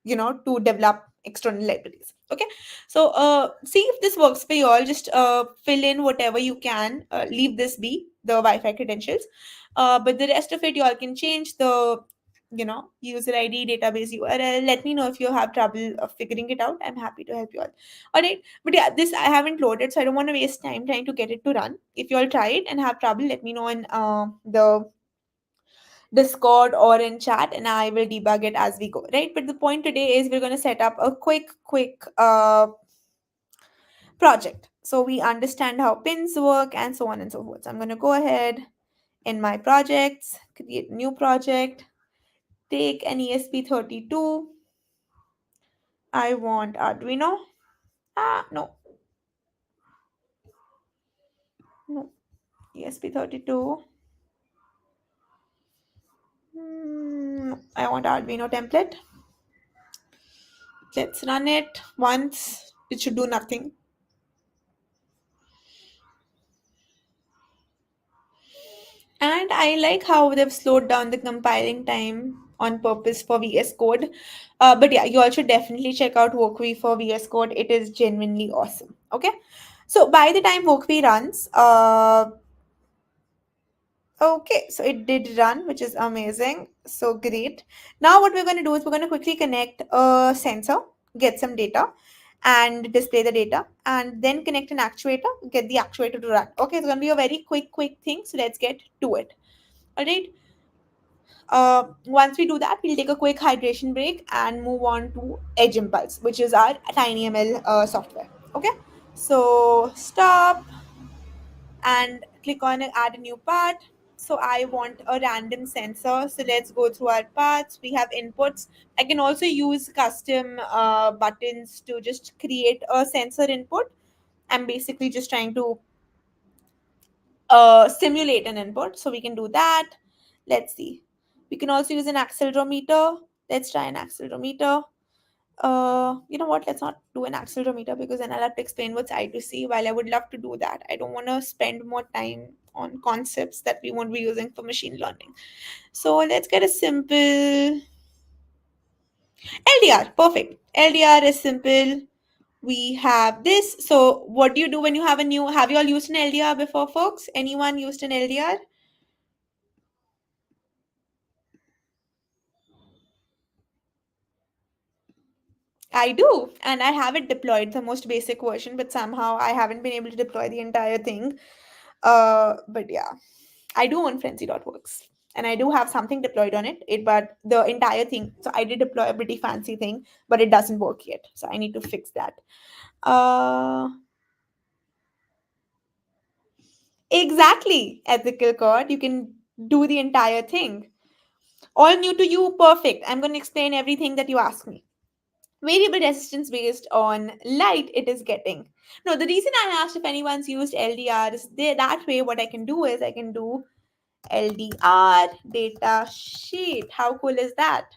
to develop external libraries. Okay, so see if this works for you all. Just fill in whatever you can. Leave this be the Wi-Fi credentials, but the rest of it you all can change the user ID, database URL. Let me know if you have trouble figuring it out. I'm happy to help you all right. But yeah, this I haven't loaded, so I don't want to waste time trying to get it to run. If you all try it and have trouble, let me know in the Discord or in chat, and I will debug it as we go, right? But the point today is we're going to set up a quick project. So we understand how pins work and so on and so forth. So I'm going to go ahead in my projects, create new project, take an ESP32. I want Arduino. No, no, ESP32. I want Arduino template. Let's run it once. It should do nothing. And I like how they've slowed down the compiling time on purpose for VS Code. But yeah, you all should definitely check out Workwe for VS Code. It is genuinely awesome. Okay. So by the time Workwe runs, okay, so it did run, which is amazing. So great. Now what we're going to do is we're going to quickly connect a sensor, get some data, and display the data, and then connect an actuator, get the actuator to run. Okay, it's going to be a very quick thing. So let's get to it. All right. Once we do that, we'll take a quick hydration break and move on to Edge Impulse, which is our TinyML software. Okay, so stop and click on add a new part. So I want a random sensor. So let's go through our paths. We have inputs. I can also use custom buttons to just create a sensor input. I'm basically just trying to simulate an input. So we can do that. Let's see. We can also use an accelerometer. Let's try an accelerometer. You know what? Let's not do an accelerometer because then I'll have to explain what's I2C. While I would love to do that, I don't want to spend more time on concepts that we won't be using for machine learning. So let's get a simple LDR. Perfect. LDR is simple. We have this. So what do you do when you have have you all used an LDR before, folks? Anyone used an LDR? I do, and I have it deployed, the most basic version, but somehow I haven't been able to deploy the entire thing. But yeah, I do own Frenzy.works, and I do have something deployed on it. But the entire thing, so I did deploy a pretty fancy thing, but it doesn't work yet. So I need to fix that. Uh, exactly, ethical code. You can do the entire thing. All new to you, perfect. I'm going to explain everything that you ask me. Variable resistance based on light it is getting. No, the reason I asked if anyone's used LDR is that way what I can do is I can do LDR data sheet. How cool is that?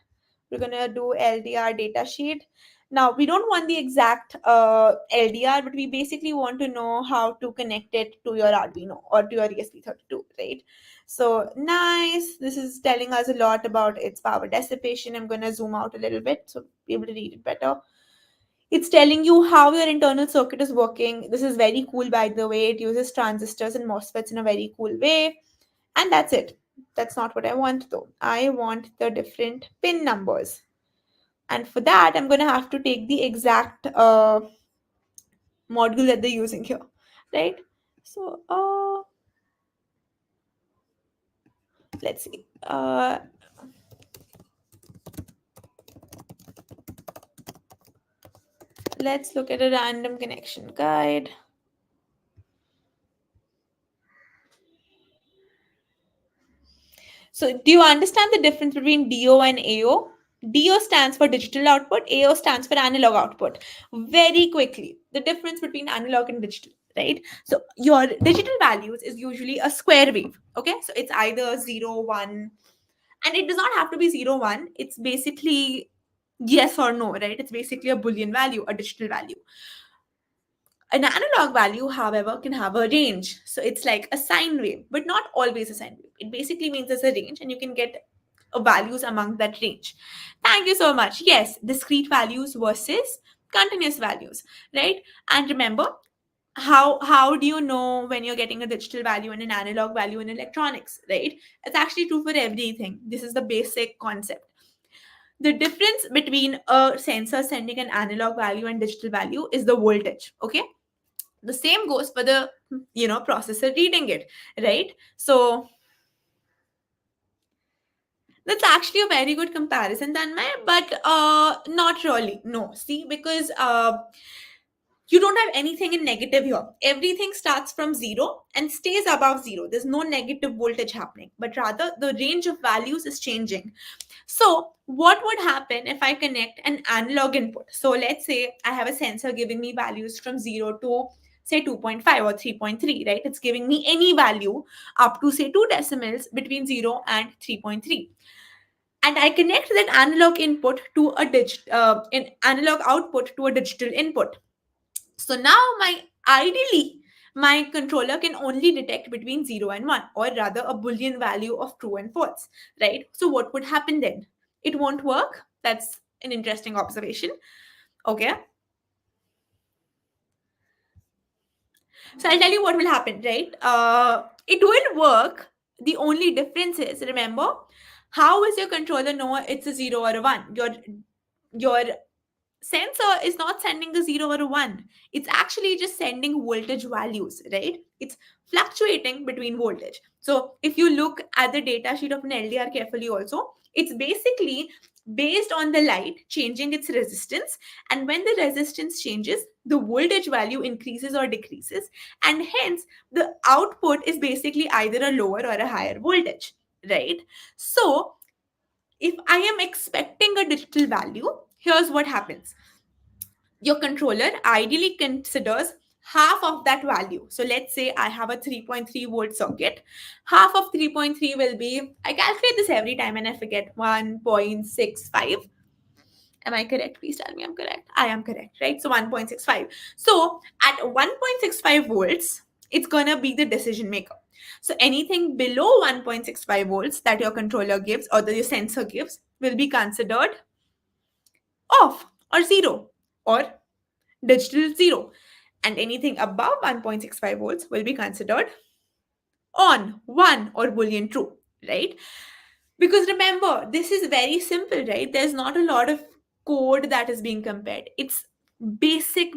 We're going to do LDR data sheet. Now, we don't want the exact LDR, but we basically want to know how to connect it to your Arduino or to your ESP32, right? So nice. This is telling us a lot about its power dissipation. I'm going to zoom out a little bit so be able to read it better. It's telling you how your internal circuit is working. This is very cool, by the way. It uses transistors and MOSFETs in a very cool way. And that's it. That's not what I want though. I want the different pin numbers. And for that, I'm going to have to take the exact module that they're using here, right? So let's see. Let's look at a random connection guide. So do you understand the difference between DO and AO? DO stands for digital output, AO stands for analog output. Very quickly, the difference between analog and digital, right? So your digital values is usually a square wave, okay? So it's either 0, 1, and it does not have to be 0, 1. It's basically yes or no, right? It's basically a Boolean value, a digital value. An analog value, however, can have a range. So it's like a sine wave, but not always a sine wave. It basically means there's a range and you can get values among that range. Thank you so much. Yes, discrete values versus continuous values, right? And remember, how do you know when you're getting a digital value and an analog value in electronics, right? It's actually true for everything. This is the basic concept. The difference between a sensor sending an analog value and digital value is the voltage, okay? The same goes for the processor reading it, right? So that's actually a very good comparison, Tanmay, but not really. No, see, because you don't have anything in negative here. Everything starts from zero and stays above zero. There's no negative voltage happening, but rather the range of values is changing. So what would happen if I connect an analog input? So let's say I have a sensor giving me values from 0 to say 2.5 or 3.3, right? It's giving me any value up to say 2 decimals between 0 and 3.3. And I connect that analog input to a an analog output to a digital input. So now ideally my controller can only detect between 0 and 1, or rather a Boolean value of true and false, right? So what would happen then? It won't work. That's an interesting observation. Okay. So I'll tell you what will happen, right? It will work. The only difference is, remember, how is your controller know it's a 0 or a 1? Your sensor is not sending a 0 or a 1. It's actually just sending voltage values, right? It's fluctuating between voltage. So if you look at the data sheet of an LDR carefully also, it's basically based on the light changing its resistance, and when the resistance changes, the voltage value increases or decreases, and hence the output is basically either a lower or a higher voltage, right? So if I am expecting a digital value, here's what happens. Your controller ideally considers half of that value. So let's say I have a 3.3 volt circuit. Half of 3.3 will be, I calculate this every time and I forget, 1.65. Am I correct? Please tell me I'm correct. I am correct, right? So 1.65. So at 1.65 volts, it's going to be the decision maker. So anything below 1.65 volts that your controller gives or the sensor gives will be considered off or zero or digital 0. And anything above 1.65 volts will be considered on, 1, or Boolean true, right? Because remember, this is very simple, right? There's not a lot of code that is being compared. It's basic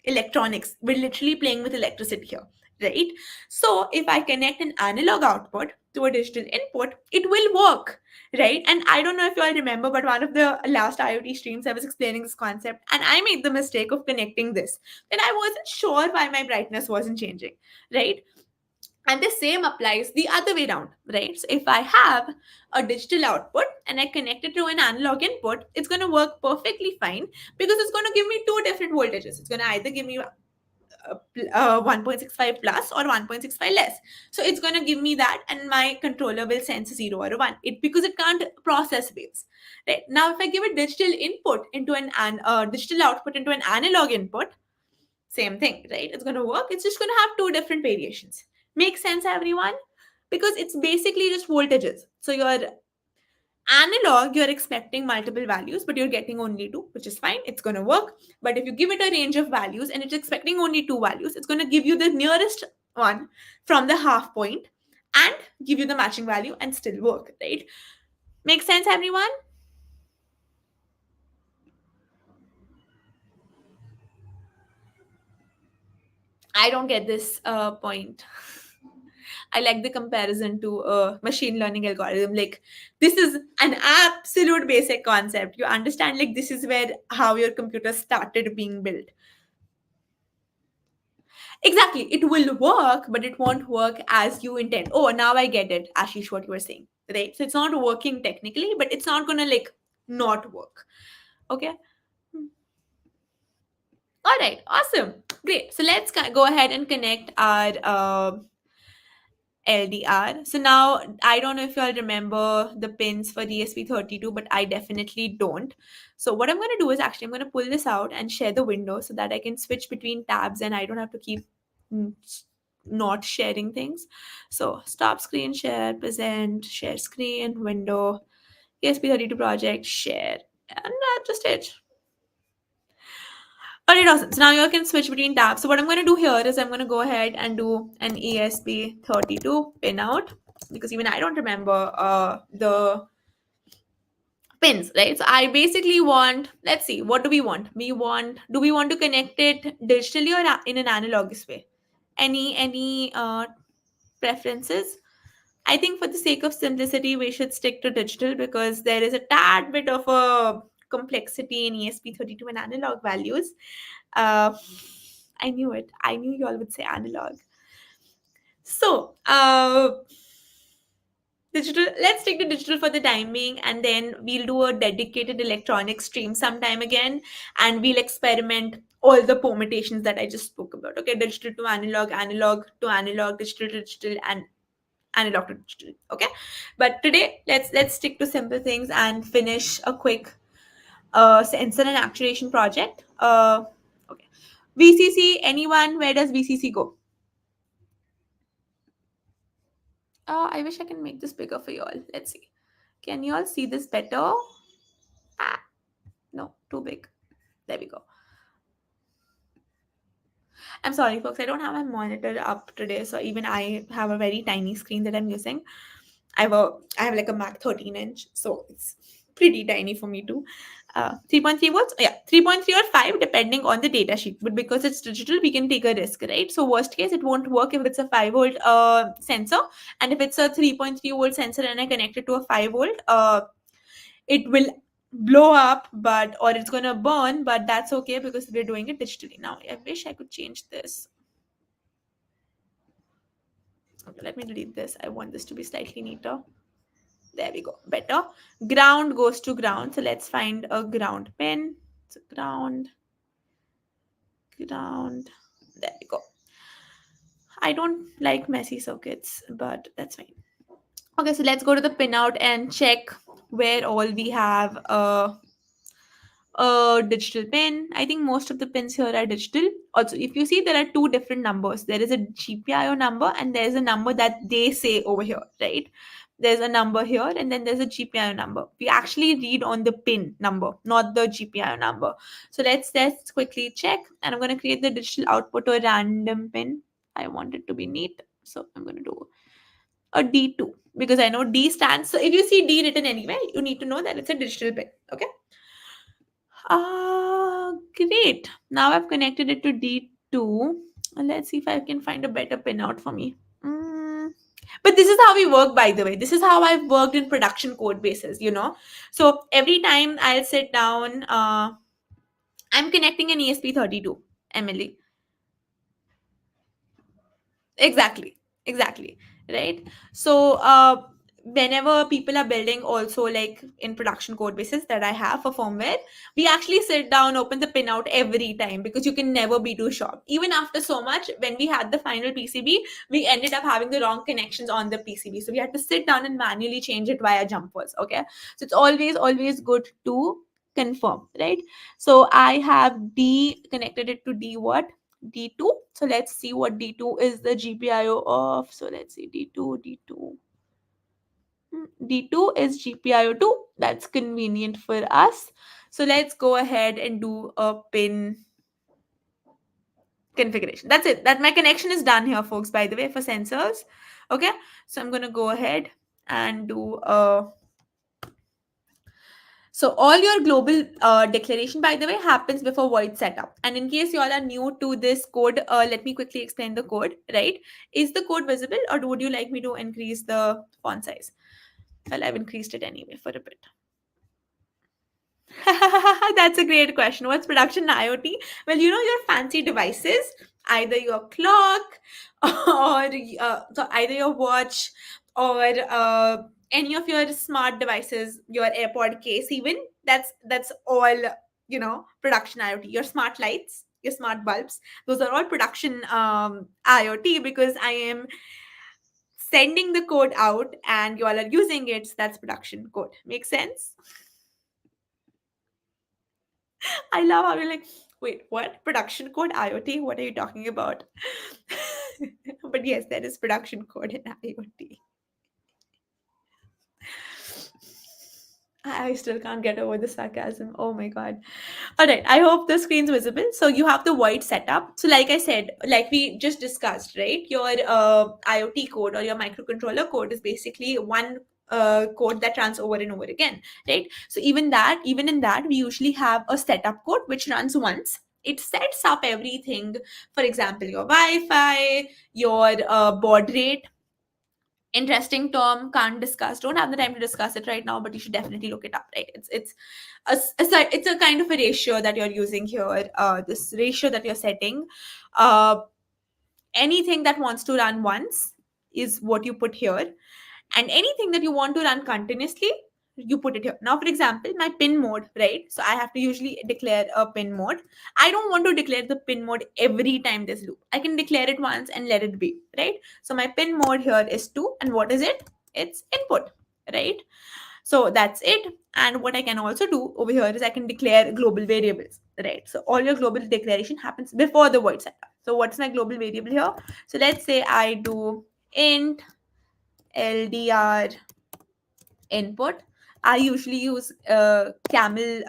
electronics. We're literally playing with electricity here, right? So if I connect an analog output to a digital input, it will work, right? And I don't know if you all remember, but one of the last IoT streams, I was explaining this concept and I made the mistake of connecting this. And I wasn't sure why my brightness wasn't changing, right? And the same applies the other way around, right? So if I have a digital output and I connect it to an analog input, it's going to work perfectly fine because it's going to give me two different voltages. It's going to either give me 1.65 plus or 1.65 less. So it's going to give me that, and my controller will sense 0 or a 1, because it can't process waves. Right now, if I give a digital input into digital output into an analog input, same thing, right? It's going to work. It's just going to have two different variations. Make sense, everyone? Because it's basically just voltages. So your analog, you're expecting multiple values, but you're getting only two, which is fine. It's going to work. But if you give it a range of values and it's expecting only two values, it's going to give you the nearest one from the half point and give you the matching value and still work, right? Make sense, everyone? I don't get this point. I like the comparison to a machine learning algorithm. Like, this is an absolute basic concept. You understand, like, this is where how your computer started being built. Exactly. It will work, but it won't work as you intend. Oh, now I get it, Ashish, what you were saying. Right? So it's not working technically, but it's not gonna like not work. Okay. All right. Awesome. Great. So let's go ahead and connect our LDR. So now I don't know if y'all remember the pins for ESP32, but I definitely don't. So what I'm gonna do is actually I'm gonna pull this out and share the window so that I can switch between tabs and I don't have to keep mm, not sharing things. So stop screen share, present, share screen, window, ESP32 project, share, and that's just it. All right, awesome. So now you can switch between tabs. So what I'm going to do here is I'm going to go ahead and do an ESP32 pin out, because even I don't remember the pins, right? So I basically want, let's see, what do we want? Do we want to connect it digitally or in an analogous way? Any preferences? I think for the sake of simplicity, we should stick to digital because there is a tad bit of a complexity in ESP32 and analog values. Uh, I knew it. I knew you all would say analog. So, digital, let's take the digital for the time being, and then we'll do a dedicated electronic stream sometime again, and we'll experiment all the permutations that I just spoke about. Okay, digital to analog, analog to analog, digital to digital, and analog to digital. Okay, but today let's stick to simple things and finish a quick sensor and actuation project. Okay, VCC. Anyone? Where does VCC go? I wish I can make this bigger for you all. Let's see. Can you all see this better? Ah, no, too big. There we go. I'm sorry, folks. I don't have my monitor up today, so even I have a very tiny screen that I'm using. I have like a Mac 13-inch, so it's pretty tiny for me too. 3.3 volts, yeah, 3.3 or 5 depending on the data sheet. But because it's digital, we can take a risk, right? So worst case, it won't work if it's a 5 volt sensor, and if it's a 3.3 volt sensor and I connect it to a 5 volt, it will blow up, but or it's gonna burn, but that's okay because we're doing it digitally. Now I wish I could change this. Okay, let me delete this. I want this to be slightly neater. There we go. Better. Ground goes to ground. So let's find a ground pin. So ground. There we go. I don't like messy circuits, but that's fine. Okay, so let's go to the pinout and check where all we have a digital pin. I think most of the pins here are digital. Also, if you see, there are two different numbers. There is a GPIO number and there's a number that they say over here, right? There's a number here and then there's a GPIO number. We actually read on the pin number, not the GPIO number. So let's quickly check, and I'm going to create the digital output or random pin. I want it to be neat, so I'm going to do a D2 because I know D stands. So if you see D written anywhere, you need to know that it's a digital pin. Okay. Great. Now I've connected it to D2. Let's see if I can find a better pinout for me. But this is how we work, by the way. This is how I've worked in production code bases. So every time I'll sit down, I'm connecting an ESP32, Emily. Exactly. Exactly. Right. So whenever people are building also like in production code bases that I have for firmware, we actually sit down, open the pinout every time because you can never be too sure. Even after so much, when we had the final PCB, we ended up having the wrong connections on the PCB. So we had to sit down and manually change it via jumpers. Okay. So it's always good to confirm, right? So I have D connected it to D what? D2. So let's see what D2 is the GPIO of. So let's see D2. D2 is GPIO2. That's convenient for us. So let's go ahead and do a pin configuration. That's it. That my connection is done here, folks, by the way, for sensors. Okay. So I'm going to go ahead and do a. So all your global declaration, by the way, happens before void setup. And in case you all are new to this code, let me quickly explain the code, right? Is the code visible or would you like me to increase the font size? Well, I've increased it anyway for a bit. That's a great question. What's production IoT? Well, your fancy devices, either your clock or so either your watch or any of your smart devices, your AirPod case, even that's all production IoT. Your smart lights, your smart bulbs, those are all production IoT because I am sending the code out and you all are using it. So that's production code. Make sense? I love how you're like, wait, what? Production code IoT? What are you talking about? But yes, that is production code in IoT. I still can't get over the sarcasm. Oh my god. All right. I hope the screen's visible. So you have the void setup. So like I said, like we just discussed, right? Your IoT code or your microcontroller code is basically one code that runs over and over again, right? So even in that, we usually have a setup code which runs once. It sets up everything. For example, your Wi-Fi, your baud rate. Interesting term, can't discuss, don't have the time to discuss it right now, but you should definitely look it up, right? It's a kind of a ratio that you're using here, this ratio that you're setting. uh, Anything that wants to run once is what you put here, and anything that you want to run continuously, you put it here. Now for example, my pin mode, right? So I have to usually declare a pin mode. I don't want to declare the pin mode every time this loop. I can declare it once and let it be, right? So my pin mode here is 2, and what is it? It's input, right? So that's it. And what I can also do over here is I can declare global variables, right? So all your global declaration happens before the void setup. So what's my global variable here? So let's say I do int LDR input. I usually use camel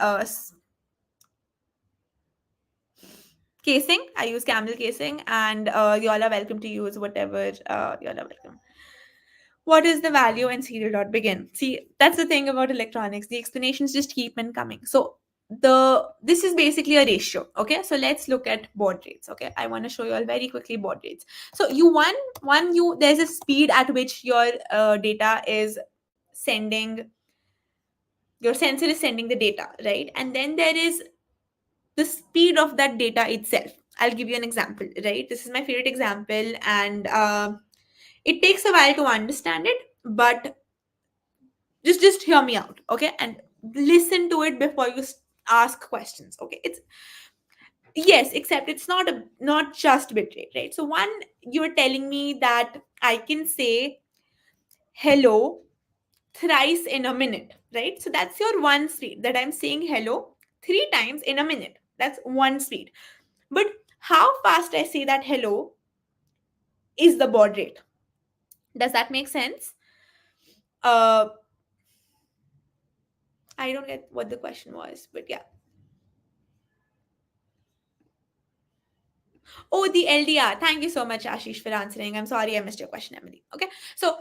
casing. I use camel casing, and you all are welcome to use whatever you all are welcome. What is the value and serial dot begin? See, that's the thing about electronics. The explanations just keep on coming. So this is basically a ratio. Okay, so let's look at baud rates. Okay, I want to show you all very quickly baud rates. So you there's a speed at which your data is sending, your sensor is sending the data, right? And then there is the speed of that data itself. I'll give you an example, right? This is my favorite example, and it takes a while to understand it, but just hear me out, okay? And listen to it before you ask questions, okay? It's yes, except it's not just bitrate, right? So one, you're telling me that I can say hello thrice in a minute, right? So that's your one speed, that I'm saying hello 3 times in a minute. That's one speed. But how fast I say that hello is the baud rate. Does that make sense? Uh, I don't get what the question was, but yeah. Oh, the LDR. Thank you so much, Ashish, for answering. I'm sorry I missed your question, Emily. Okay. So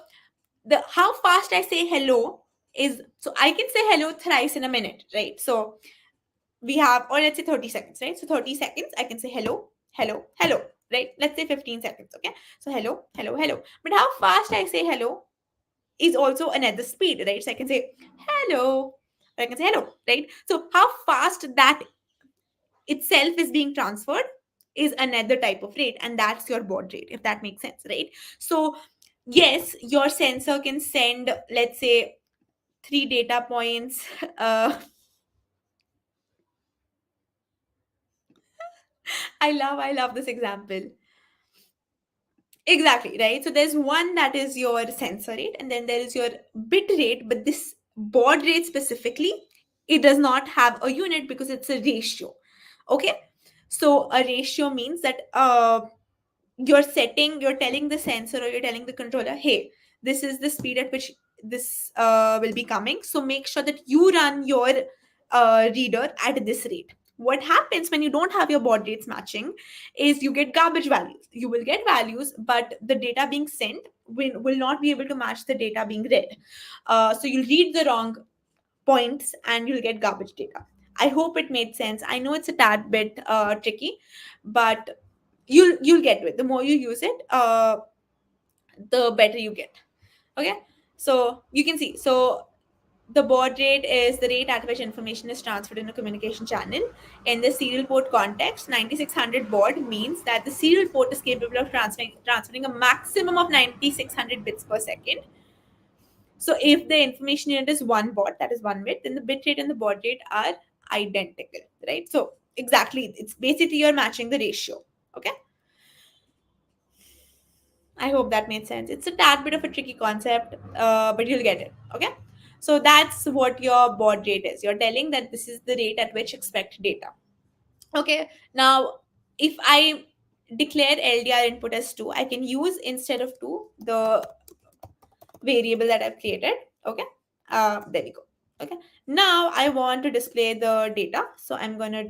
the how fast I say hello is, so I can say hello thrice in a minute, right? So we have, or let's say 30 seconds, right? So 30 seconds, I can say hello, hello, hello, right? Let's say 15 seconds, okay? So hello, hello, hello. But how fast I say hello is also another speed, right? So I can say hello, or I can say hello, right? So how fast that itself is being transferred is another type of rate, and that's your baud rate, if that makes sense, right? So Yes, your sensor can send, let's say, three data points. uh, I love this example. Exactly, right? So there's one that is your sensor rate, and then there is your bit rate, but this baud rate specifically, it does not have a unit because it's a ratio. Okay. So a ratio means that you're telling the sensor or you're telling the controller, hey, this is the speed at which this will be coming, so make sure that you run your reader at this rate. What happens when you don't have your baud rates matching is you get garbage values. You will get values, but the data being sent will not be able to match the data being read. So you'll read the wrong points and you'll get garbage data. I hope it made sense. I know it's a tad bit tricky, but you'll get to it. The more you use it, the better you get. Okay, so you can see. So the baud rate is the rate at which information is transferred in a communication channel. In the serial port context, 9600 baud means that the serial port is capable of transferring a maximum of 9600 bits per second. So if the information unit is one baud, that is 1 bit, then the bit rate and the baud rate are identical, right? So exactly, it's basically you're matching the ratio. Okay, I hope that made sense. It's a tad bit of a tricky concept, but you'll get it. Okay, so that's what your baud rate is. You're telling that this is the rate at which expect data. Okay, now if I declare LDR input as 2, I can use instead of 2 the variable that I've created. Okay, there we go. Okay, now I want to display the data, so I'm gonna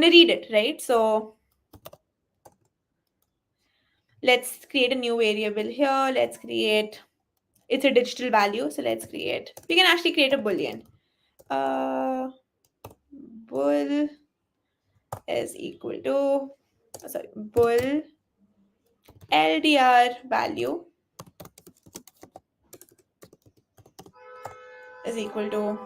read it, right? So let's create a new variable here. Let's create, it's a digital value, so let's create, we can actually create a boolean. uh Bull is equal to, sorry, bull LDR value is equal to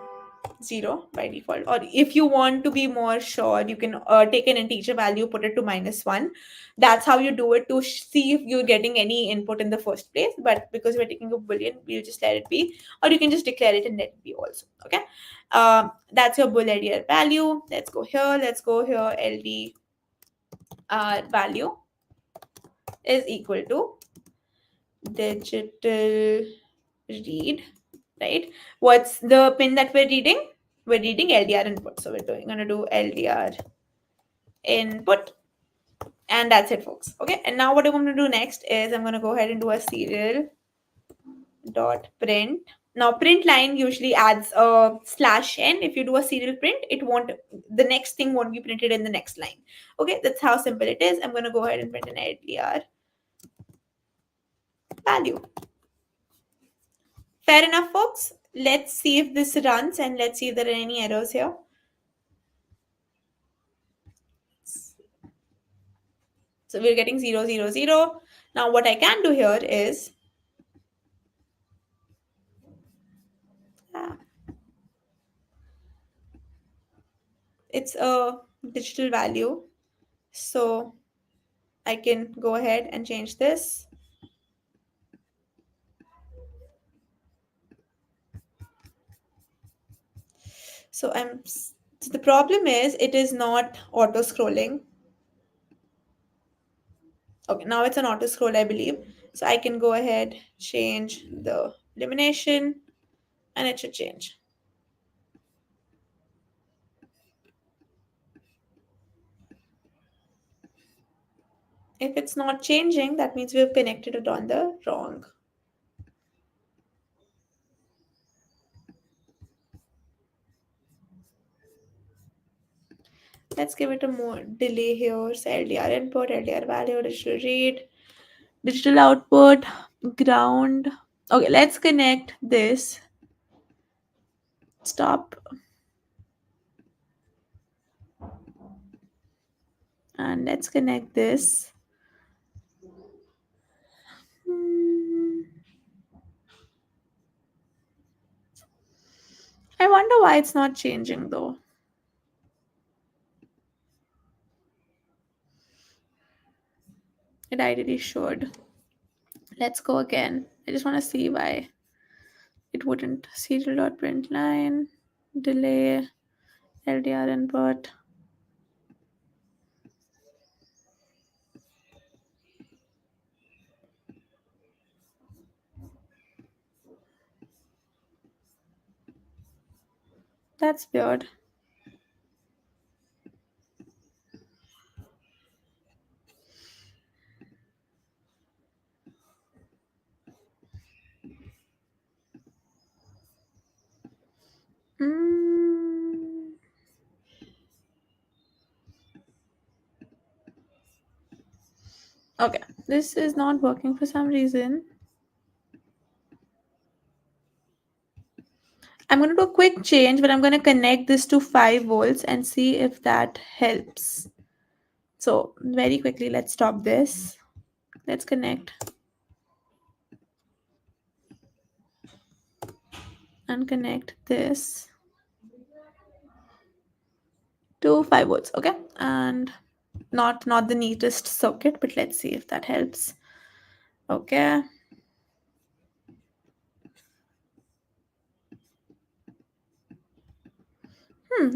0 by default. Or if you want to be more sure, you can take an integer value, put it to -1. That's how you do it to see if you're getting any input in the first place. But because we're taking a boolean, we'll just let it be. Or you can just declare it and let it be also. Okay. That's your bull LDR value. Let's go here. Let's go here. LDR value is equal to digital read, right? What's the pin that we're reading? We're reading LDR input. So gonna do LDR input, and that's it, folks. Okay, and now what I'm gonna do next is I'm gonna go ahead and do a serial dot print. Now print line usually adds a /n. If you do a serial print, it won't, the next thing won't be printed in the next line. Okay, that's how simple it is. I'm gonna go ahead and print an LDR value. Fair enough, folks. Let's see if this runs and let's see if there are any errors here. So we're getting 0, 0, 0. Now what I can do here is, it's a digital value. So I can go ahead and change this. So so the problem is it is not auto scrolling. Okay, now it's an auto scroll, I believe. So I can go ahead, change the illumination, and it should change. If it's not changing, that means we've connected it on the wrong. Let's give it a more delay here. So LDR input, LDR value, digital read, digital output, ground. Okay, let's connect this. Stop. And let's connect this. Hmm. I wonder why it's not changing though. It ideally should. Let's go again. I just want to see why it wouldn't. Serial dot print line, delay, LDR input. That's weird. Mm. Okay, this is not working for some reason. I'm going to do a quick change, but I'm going to connect this to 5 volts and see if that helps. So, very quickly, let's stop this. Let's connect and connect this to 5 volts. Okay, and not the neatest circuit, but let's see if that helps. Okay.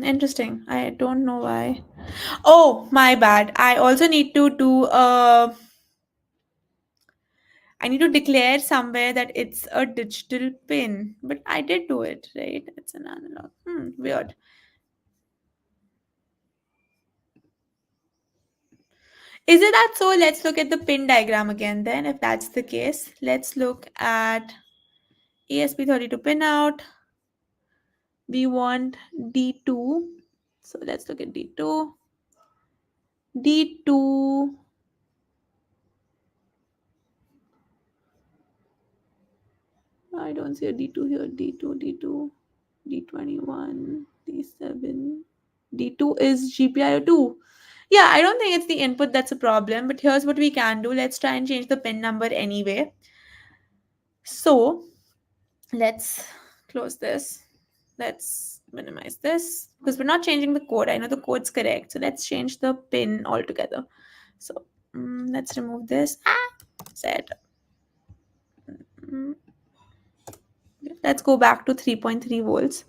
Interesting. I don't know why. Oh, my bad. I also need to do I need to declare somewhere that it's a digital pin, but I did do it, right? It's an analog. Weird. Is it that so? Let's look at the pin diagram again then. If that's the case, let's look at ESP32 pin out. We want D2. So let's look at D2. D2. I don't see a D2 here. D2, D2, D21, D7. D2 is GPIO2. Yeah, I don't think it's the input that's a problem, but here's what we can do. Let's try and change the pin number anyway. So let's close this. Let's minimize this because we're not changing the code. I know the code's correct. So let's change the pin altogether. So let's remove this. Set. Mm, let's go back to 3.3 volts.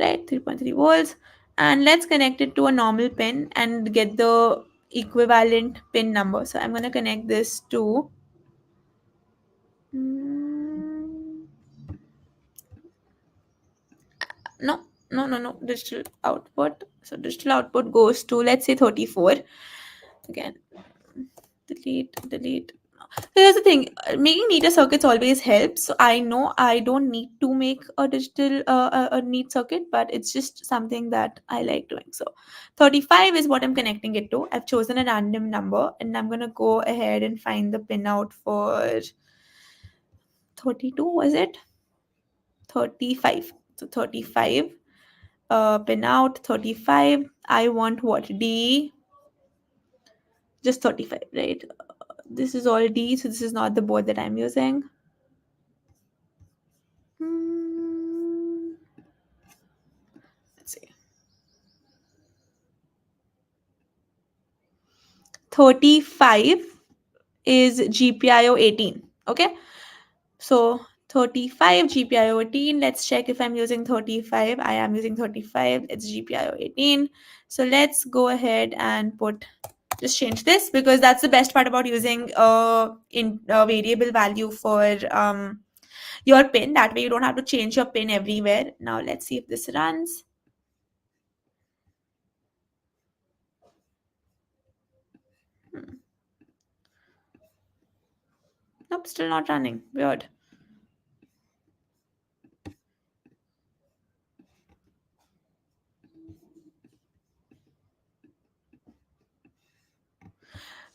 Right, 3.3 volts. And let's connect it to a normal pin and get the equivalent pin number. So I'm going to connect this to mm, no, no, digital output. So digital output goes to, let's say, 34. Again, delete. So here's the thing, making neater circuits always helps. So I know I don't need to make a digital a neat circuit, but it's just something that I like doing. So 35 is what I'm connecting it to. I've chosen a random number and I'm going to go ahead and find the pin out for 32. Was it 35? So 35 pin out 35. I want what? D, just 35, right? This is all D, so this is not the board that I'm using. Hmm, let's see. 35 is GPIO 18. Okay. So 35 GPIO 18. Let's check if I'm using 35. I am using 35. It's GPIO 18. So let's go ahead and just change this because that's the best part about using in variable value for your pin. That way you don't have to change your pin everywhere. Now let's see if this runs. Nope, still not running. Weird.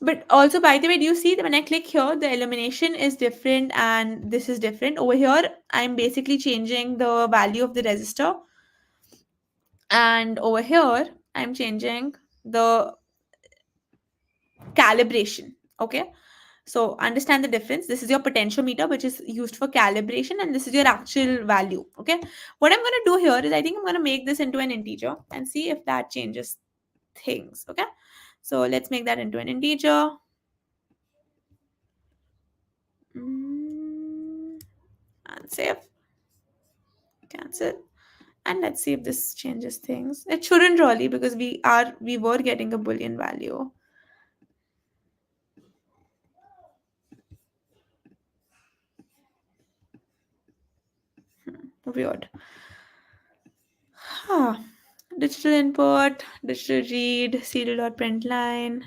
But also, by the way, do you see that when I click here, the illumination is different and this is different? Over here, I'm basically changing the value of the resistor. And over here, I'm changing the calibration. Okay. So understand the difference. This is your potentiometer, which is used for calibration, and this is your actual value. Okay. What I'm going to do here is I think I'm going to make this into an integer and see if that changes things. Okay. So let's make that into an integer. Save, cancel, and let's see if this changes things. It shouldn't really, because we were getting a boolean value. Weird. Huh. Digital input, digital read, serial.println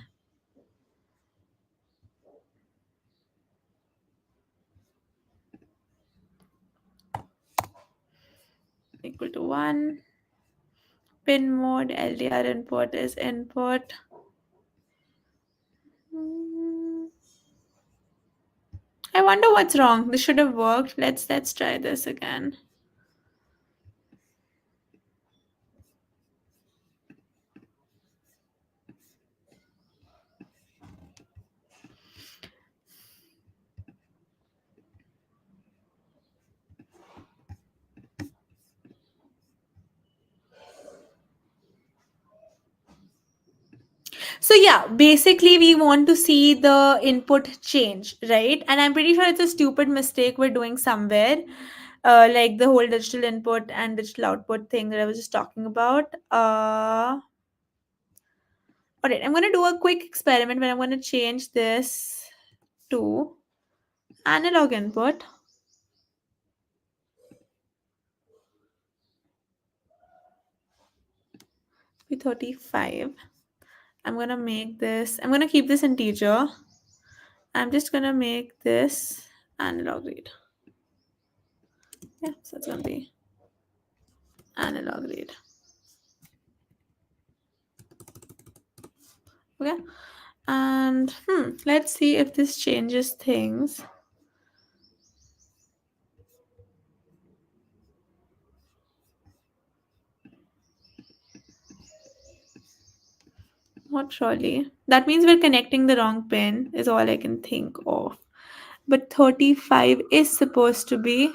equal to 1. Pin mode, LDR input is input. Hmm. I wonder what's wrong. This should have worked. Let's try this again. So yeah, basically we want to see the input change, right? And I'm pretty sure it's a stupid mistake we're doing somewhere. Like the whole digital input and digital output thing that I was just talking about. All right, I'm going to do a quick experiment where I'm going to change this to analog input, be 35. I'm going to make this, I'm going to keep this integer. I'm just going to make this analog read. Yeah, so it's going to be analog read. Okay. And let's see if this changes things. Not really. That means we're connecting the wrong pin, is all I can think of. But 35 is supposed to be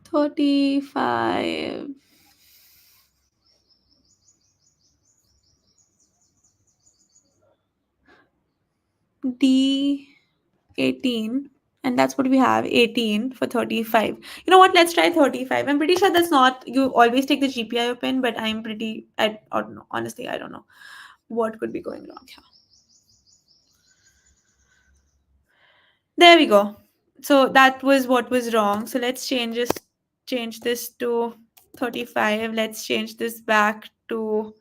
35. D18, and that's what we have, 18 for 35. You know what, let's try 35. I'm pretty sure that's not, you always take the GPIO pin, but I don't know, honestly I don't know what could be going wrong here. There we go. So that was what was wrong. So let's change this to 35. Let's change this back to,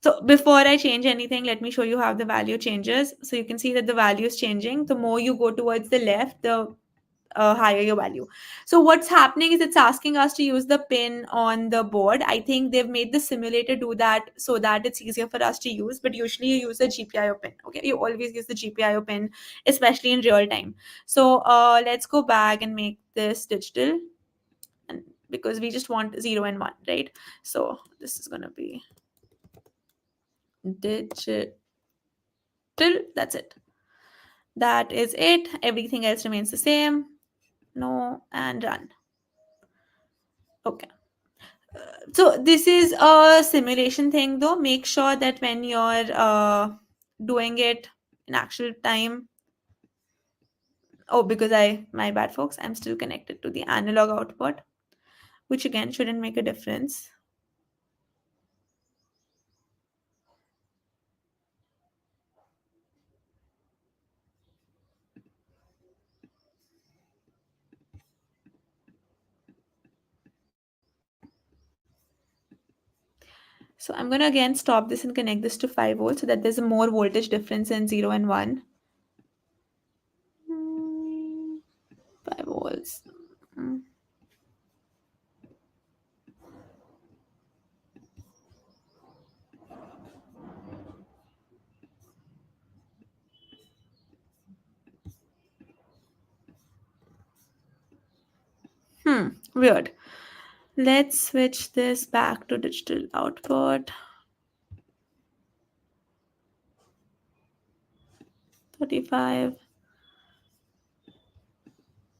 so before I change anything, let me show you how the value changes. So you can see that the value is changing. The more you go towards the left, the higher your value. So what's happening is it's asking us to use the pin on the board. I think they've made the simulator do that so that it's easier for us to use, but usually you use the GPIO pin. Okay, you always use the GPIO pin, especially in real time. So let's go back and make this digital, and because we just want 0 and 1, right? So this is going to be digital. That's it. That is it. Everything else remains the same. No, and run. Okay. So this is a simulation thing though. Make sure that when you're doing it in actual time. Oh, because my bad folks, I'm still connected to the analog output, which again shouldn't make a difference. So I'm going to again stop this and connect this to 5 volts so that there's a more voltage difference in 0 and 1. 5 volts. Mm. Weird. Let's switch this back to digital output. 35.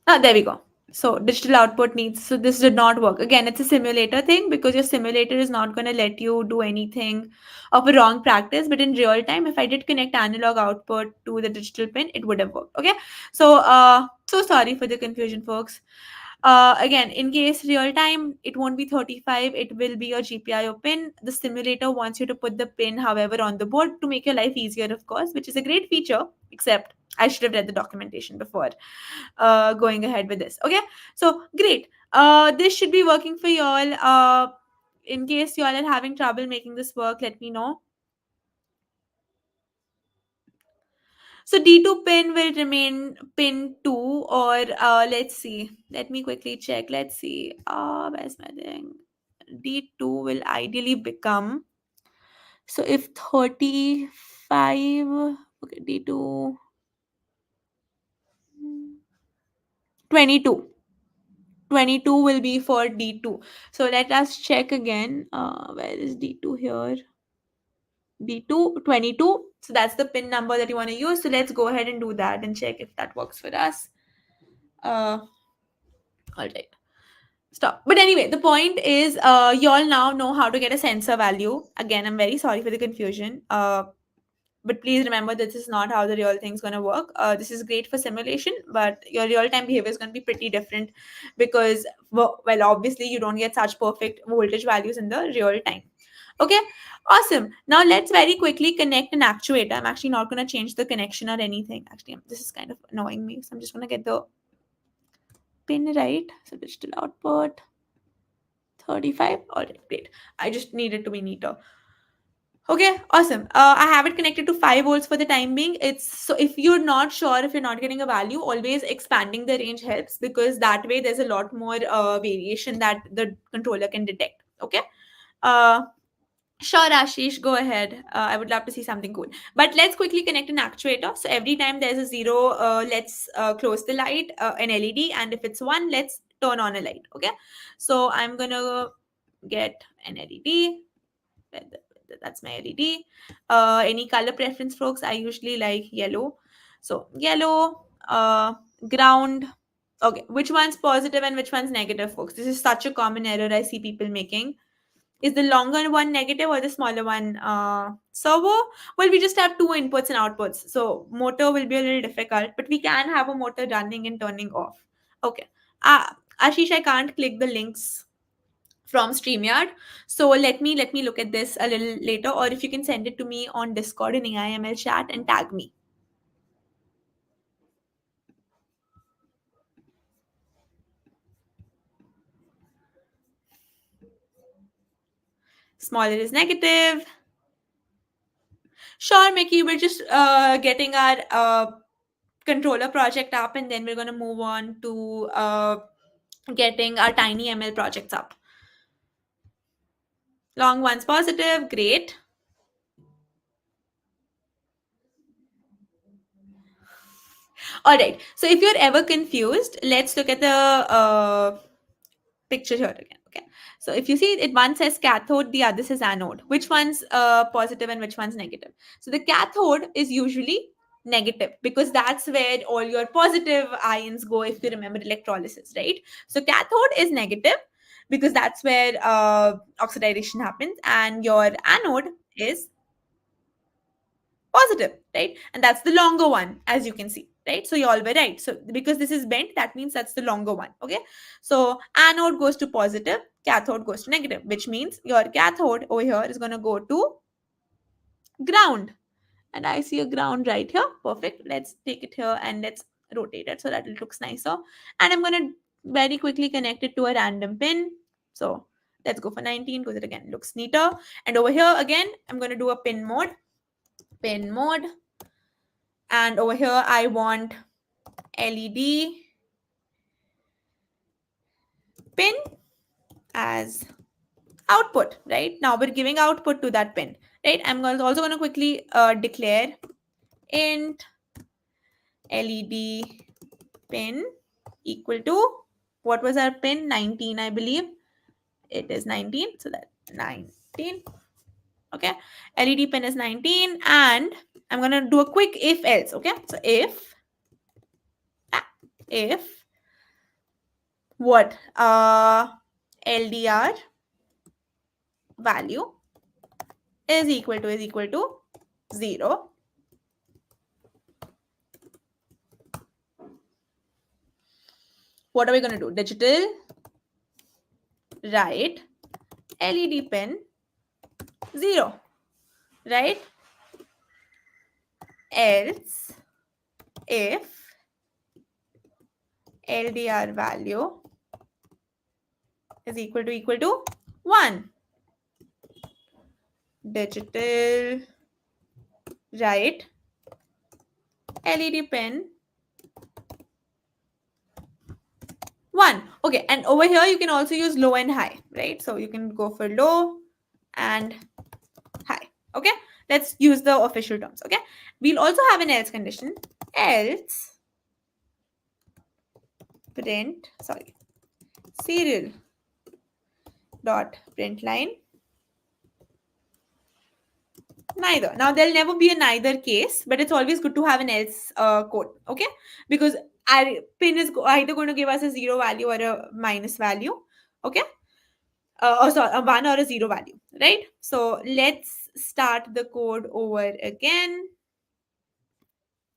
There we go. So digital output needs, so this did not work. Again, it's a simulator thing because your simulator is not going to let you do anything of a wrong practice. But in real time, if I did connect analog output to the digital pin, it would have worked. Okay. So, so sorry for the confusion, folks. Again, in case real time, it won't be 35, it will be your GPIO pin. The simulator wants you to put the pin, however, on the board to make your life easier, of course, which is a great feature, except I should have read the documentation before going ahead with this. Okay, so great. This should be working for y'all. In case y'all are having trouble making this work, let me know. So D2 pin will remain pin 2, or let's see. Let me quickly check. Let's see. Where's my thing? D2 will ideally become. So if 35, okay, D2, 22. 22 will be for D2. So let us check again. Where is D2 here? D2, 22. So that's the pin number that you want to use. So let's go ahead and do that and check if that works for us. All right. Stop. But anyway, the point is, y'all now know how to get a sensor value. Again, I'm very sorry for the confusion. But please remember that this is not how the real thing's going to work. This is great for simulation, but your real-time behavior is going to be pretty different because, well, obviously you don't get such perfect voltage values in the real time. Okay, awesome. Now let's very quickly connect an actuator. I'm actually not going to change the connection or anything. Actually, this is kind of annoying me. So I'm just going to get the pin right. So digital output 35. All right, great. I just need it to be neater. Okay, awesome. I have it connected to 5 volts for the time being. It's so if you're not sure, if you're not getting a value, always expanding the range helps because that way there's a lot more variation that the controller can detect. Okay. Uh, Sure, Ashish, go ahead. I would love to see something cool. But let's quickly connect an actuator. So every time there's a zero, let's close the light, an LED, and if it's one, let's turn on a light. Okay. So I'm gonna get an LED. That's my LED. Any color preference, folks? I usually like yellow. So yellow, ground. Okay, which one's positive and which one's negative, folks? This is such a common error I see people making. Is the longer one negative or the smaller one servo? Well, we just have two inputs and outputs. So motor will be a little difficult, but we can have a motor running and turning off. Okay. Ashish, I can't click the links from StreamYard. So let me look at this a little later, or if you can send it to me on Discord in AIML chat and tag me. Smaller is negative. Sure, Mickey, we're just getting our controller project up, and then we're going to move on to getting our tiny ML projects up. Long one's positive, great. All right. So if you're ever confused, let's look at the picture here again. Okay. So if you see it, one says cathode, the other says anode. Which one's positive and which one's negative? So the cathode is usually negative because that's where all your positive ions go if you remember electrolysis, right? So cathode is negative because that's where oxidation happens, and your anode is positive, right? And that's the longer one, as you can see, right? So you all were right. So because this is bent, that means that's the longer one. Okay. So anode goes to positive, cathode goes to negative, which means your cathode over here is going to go to ground. And I see a ground right here. Perfect. Let's take it here and let's rotate it so that it looks nicer. And I'm going to very quickly connect it to a random pin. So let's go for 19 because it again looks neater. And over here again, I'm going to do a pin mode. Pin mode. And over here I want LED pin as output. Right now we're giving output to that pin, right? I'm also going to quickly declare int LED pin equal to, what was our pin? 19, I believe it is 19, so that 19. Okay, LED pin is 19, and I'm going to do a quick if else. Okay, so if what LDR value is equal to 0. What are we going to do? Digital write LED pin 0, right? Else if LDR value is equal to 1, digital write LED pin 1. Okay, and over here you can also use low and high, right? So you can go for low and high. Okay, let's use the official terms. Okay, we'll also have an else condition. Else print, sorry, serial dot print line neither. Now there'll never be a neither case, but it's always good to have an else code. Okay, because our pin is either going to give us a 0 value or a minus value. Okay, or sorry, a 1 or a 0 value, right? So let's start the code over again.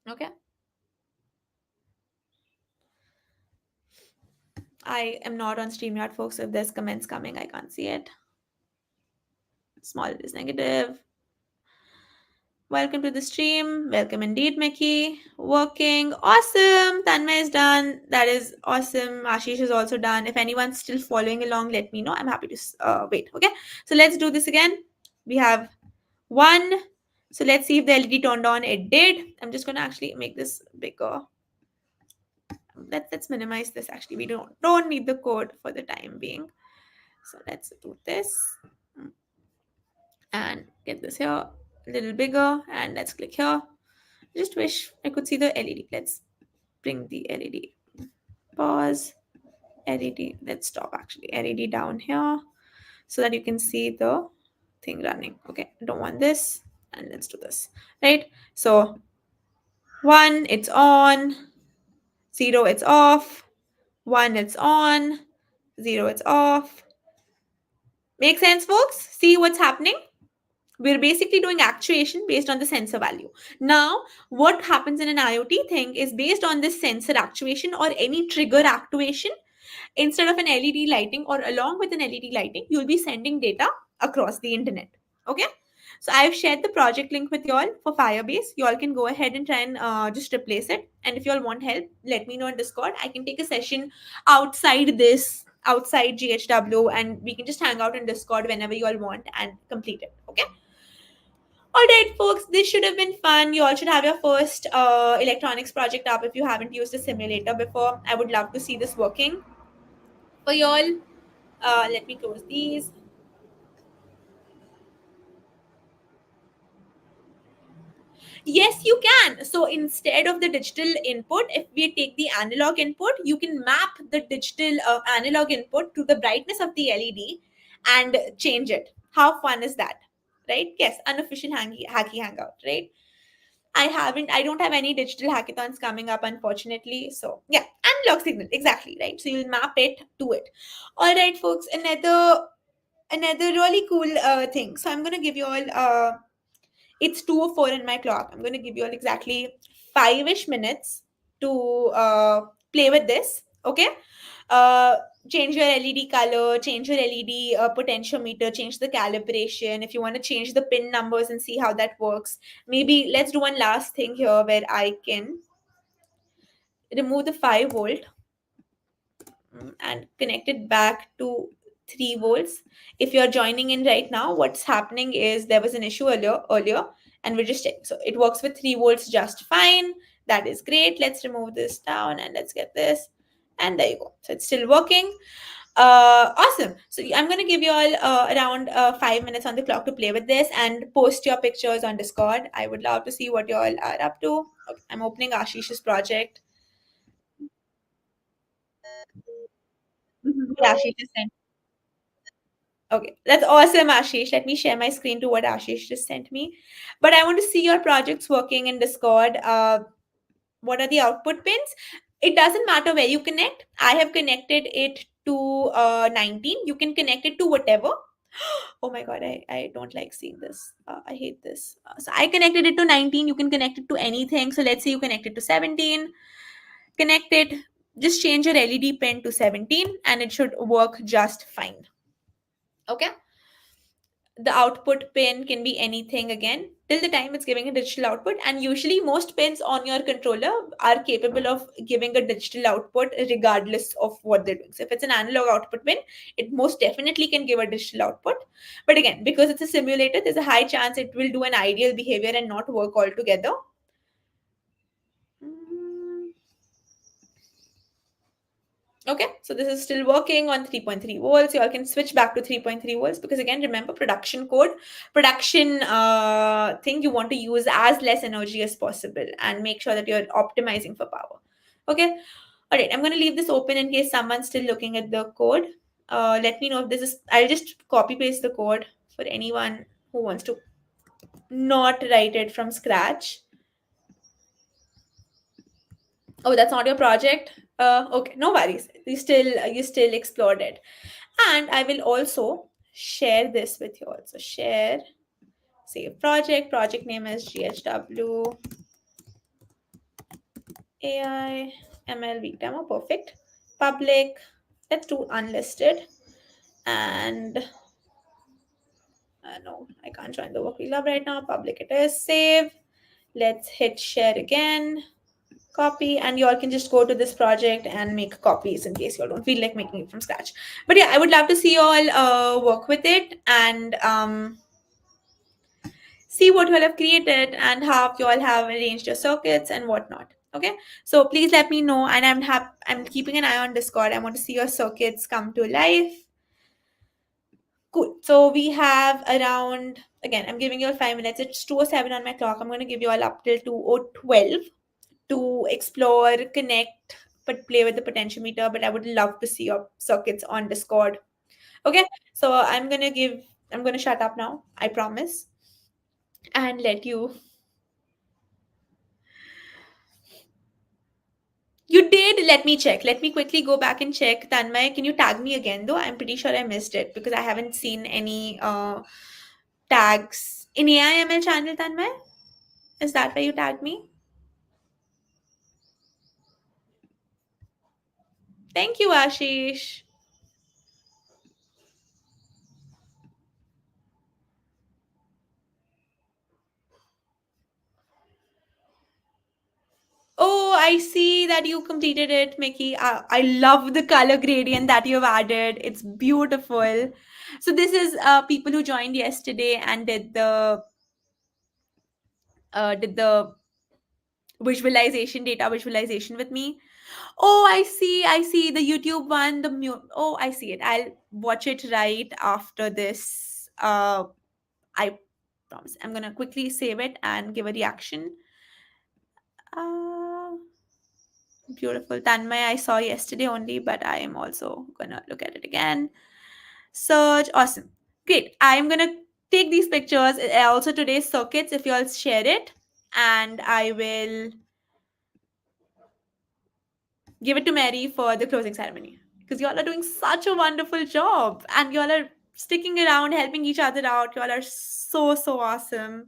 Okay, I am not on StreamYard, folks. So if there's comments coming, I can't see it. Small is negative. Welcome to the stream. Welcome indeed, Mickey. Working. Awesome. Tanmay is done. That is awesome. Ashish is also done. If anyone's still following along, let me know. I'm happy to wait. Okay. So let's do this again. We have 1. So let's see if the LED turned on. It did. I'm just going to actually make this bigger. Let's minimize this. Actually, we don't need the code for the time being. So let's do this and get this here a little bigger, and let's click here. Just wish I could see the LED. Let's bring the LED. Pause. LED. Let's stop actually. LED down here so that you can see the thing running. Okay, I don't want this. And let's do this. Right? So 1, it's on. 0, it's off. 1, it's on. 0, it's off. Make sense, folks? See what's happening? We're basically doing actuation based on the sensor value. Now, what happens in an IoT thing is based on this sensor actuation or any trigger activation, instead of an LED lighting or along with an LED lighting, you'll be sending data across the internet. Okay. So I've shared the project link with y'all for Firebase. Y'all can go ahead and try and just replace it. And if y'all want help, let me know in Discord. I can take a session outside GHW, and we can just hang out in Discord whenever y'all want and complete it. Okay. All right, folks, this should have been fun. You all should have your first electronics project up if you haven't used a simulator before. I would love to see this working for y'all. Let me close these. Yes, you can. So instead of the digital input, if we take the analog input, you can map the digital analog input to the brightness of the LED and change it. How fun is that? Right? Yes, unofficial hacky hangout, right? I don't have any digital hackathons coming up, unfortunately. So yeah, analog signal, exactly, right? So you'll map it to it. All right, folks, another really cool thing. So I'm gonna give you all it's 2:04 in my clock. I'm gonna give you all exactly 5-ish minutes to play with this. Okay. Uh, change your LED color, change your LED potentiometer, change the calibration. If you want to change the pin numbers and see how that works, maybe let's do one last thing here where I can remove the 5 volt and connect it back to 3 volts. If you're joining in right now, what's happening is there was an issue earlier, and we just checked. So it works with 3 volts just fine. That is great. Let's remove this down and let's get this. And there you go. So it's still working. Awesome. So I'm going to give you all around 5 minutes on the clock to play with this and post your pictures on Discord. I would love to see what you all are up to. Okay, I'm opening Ashish's project. Yeah, Ashish just sent. Okay, that's awesome, Ashish. Let me share my screen to what Ashish just sent me. But I want to see your projects working in Discord. What are the output pins? It doesn't matter where you connect. I have connected it to 19. You can connect it to whatever. Oh my god, I don't like seeing this. I hate this. So I connected it to 19. You can connect it to anything. So let's say you connect it to 17. Connect it. Just change your LED pin to 17 and it should work just fine. Okay. The output pin can be anything again till the time it's giving a digital output, and usually most pins on your controller are capable of giving a digital output regardless of what they're doing. So if it's an analog output pin, it most definitely can give a digital output, but again, because it's a simulator, there's a high chance it will do an ideal behavior and not work altogether. Mm, Okay, so this is still working on 3.3 volts. You all can switch back to 3.3 volts because again, remember production code, production thing, you want to use as less energy as possible and make sure that you're optimizing for power. Okay, all right, I'm going to leave this open in case someone's still looking at the code. Let me know if this is, I'll just copy paste the code for anyone who wants to not write it from scratch. Oh, that's not your project. Okay, no worries. You still explored it. And I will also share this with you also. Share, save project. Project name is GHW AI ML demo. Perfect. Public. Let's do unlisted. And no, I can't join the work we love right now. Public it is. Save. Let's hit share again. Copy, and you all can just go to this project and make copies in case you all don't feel like making it from scratch. But yeah, I would love to see you all work with it and see what you all have created and how you all have arranged your circuits and whatnot. Okay, so please let me know, and I'm keeping an eye on Discord. I want to see your circuits come to life. Cool. So we have around, again, I'm giving you all 5 minutes. It's 2:07 on my clock. I'm going to give you all up till 2:12 to explore, connect, but play with the potentiometer. But I would love to see your circuits on Discord. Okay, so I'm gonna shut up now. I promise, and let you. You did. Let me check. Let me quickly go back and check. Tanmay, can you tag me again? Though I'm pretty sure I missed it because I haven't seen any tags in AIML channel. Tanmay, is that where you tagged me? Thank you, Ashish. Oh, I see that you completed it, Mickey. I love the color gradient that you've added. It's beautiful. So this is people who joined yesterday and did the visualization, data visualization with me. Oh, I see the YouTube one. Oh, I see it. I'll watch it right after this. I promise. I'm gonna quickly save it and give a reaction. Uh, Beautiful. Tanmay, I saw yesterday only, but I am also gonna look at it again. Search. Awesome. Great. I'm gonna take these pictures, also today's circuits, if you all share it, and I will give it to Mary for the closing ceremony. Because y'all are doing such a wonderful job, and y'all are sticking around, helping each other out. Y'all are so, so awesome.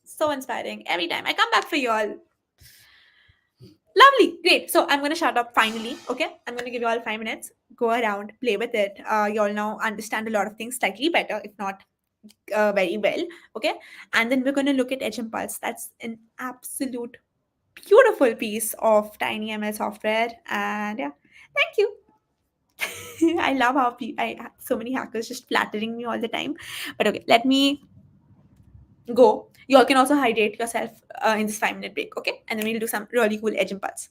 So inspiring. Every time I come back for y'all. Lovely. Great. So I'm going to shut up finally. Okay. I'm going to give you all 5 minutes. Go around, play with it. You all now understand a lot of things slightly better, if not very well. Okay. And then we're going to look at Edge Impulse. That's an absolute beautiful piece of TinyML software. And yeah, thank you. I love how I have so many hackers just flattering me all the time. But okay, let me go. You all can also hydrate yourself in this 5 minute break. Okay. And then we'll do some really cool Edge Impulse.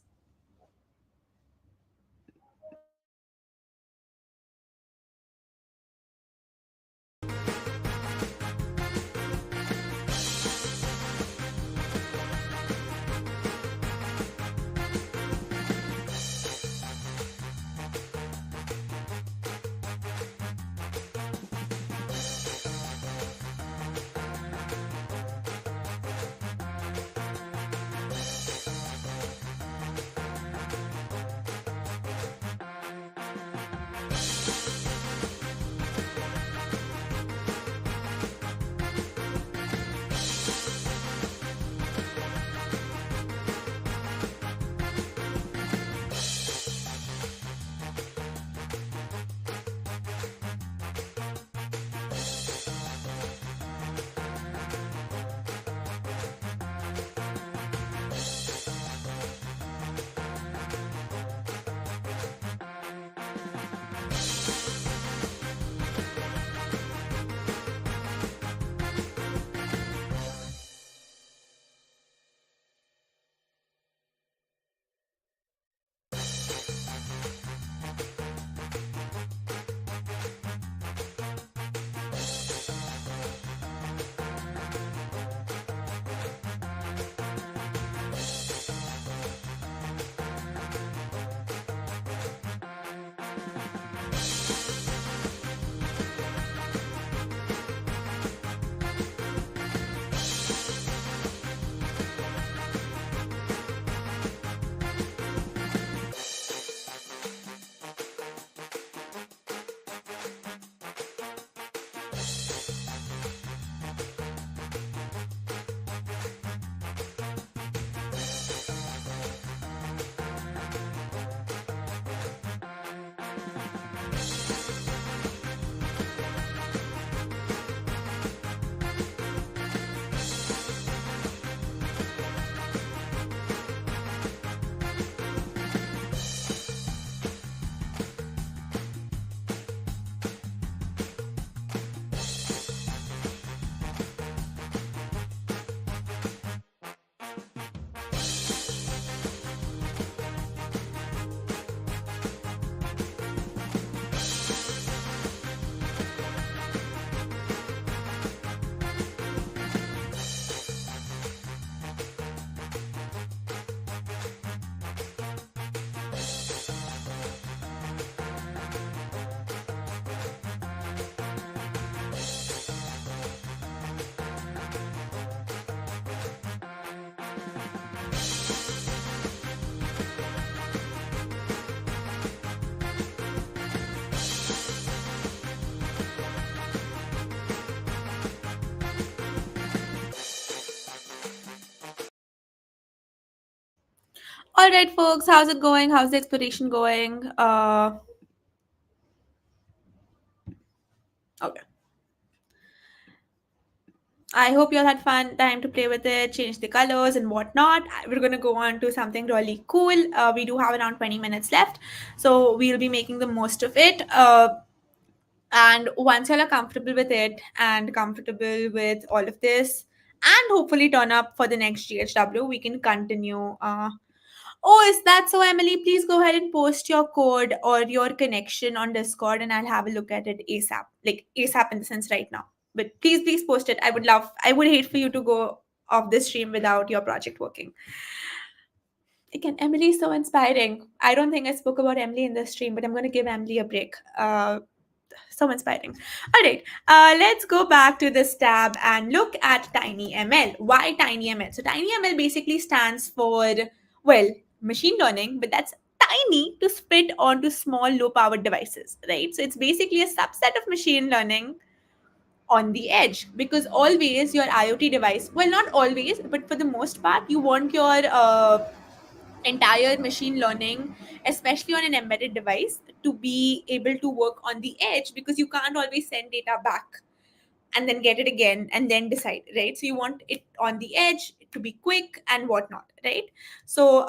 All right, folks, how's it going? How's the exploration going? Okay. I hope you all had fun time to play with it, change the colors and whatnot. We're gonna go on to something really cool. We do have around 20 minutes left, so we'll be making the most of it. And once y'all are comfortable with it and comfortable with all of this, and hopefully turn up for the next GHW, we can continue. Oh, is that so, Emily? Please go ahead and post your code or your connection on Discord, and I'll have a look at it ASAP. Like ASAP in the sense right now. But please post it. I would hate for you to go off this stream without your project working. Again, Emily is so inspiring. I don't think I spoke about Emily in this stream, but I'm going to give Emily a break. So inspiring. All right, let's go back to this tab and look at TinyML. Why TinyML? So TinyML basically stands for, well, machine learning, but that's tiny to split onto small low-powered devices, right? So it's basically a subset of machine learning on the edge, because always your IoT device, well, not always, but for the most part, you want your entire machine learning, especially on an embedded device, to be able to work on the edge, because you can't always send data back and then get it again and then decide, right? So you want it on the edge to be quick and whatnot, right? So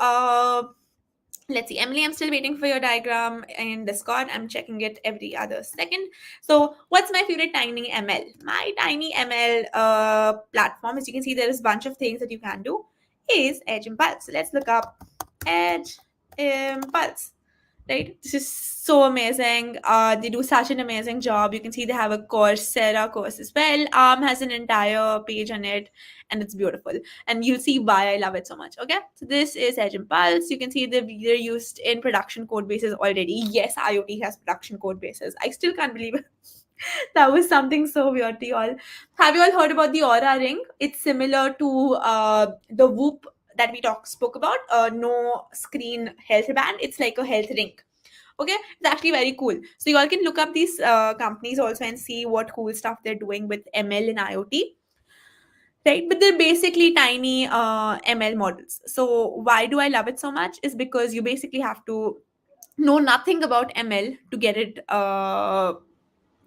let's see, Emily, I'm still waiting for your diagram in Discord. I'm checking it every other second. So what's my favorite TinyML? My TinyML platform, as you can see, there is a bunch of things that you can do, is Edge Impulse. So let's look up Edge Impulse. Right, this is so amazing. They do such an amazing job. You can see they have a Coursera course as well. Has an entire page on it, and it's beautiful, and you'll see why I love it so much. Okay, so this is Edge Impulse. You can see they're used in production code bases already. Yes, IoT has production code bases. I still can't believe it. That was something so weird to y'all. Have you all heard about the Aura ring? It's similar to the Whoop that we spoke about. No screen health band. It's like a health ring. Okay, it's actually very cool. So you all can look up these companies also and see what cool stuff they're doing with ML and IoT, right? But they're basically tiny ML models. So why do I love it so much? Is because you basically have to know nothing about ML to get it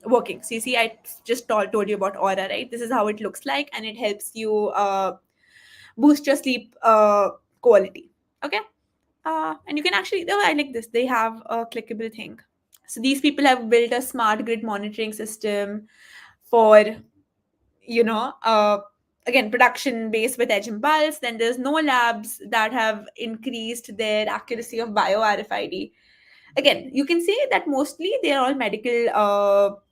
working. So you see, I just told you about Aura, right? This is how it looks like, and it helps you boost your sleep quality. Okay, and you can actually, oh, I like this. They have a clickable thing. So these people have built a smart grid monitoring system for, you know, again, production based with Edge Impulse. Then there's no labs that have increased their accuracy of bio RFID. Again, you can say that mostly they're all medical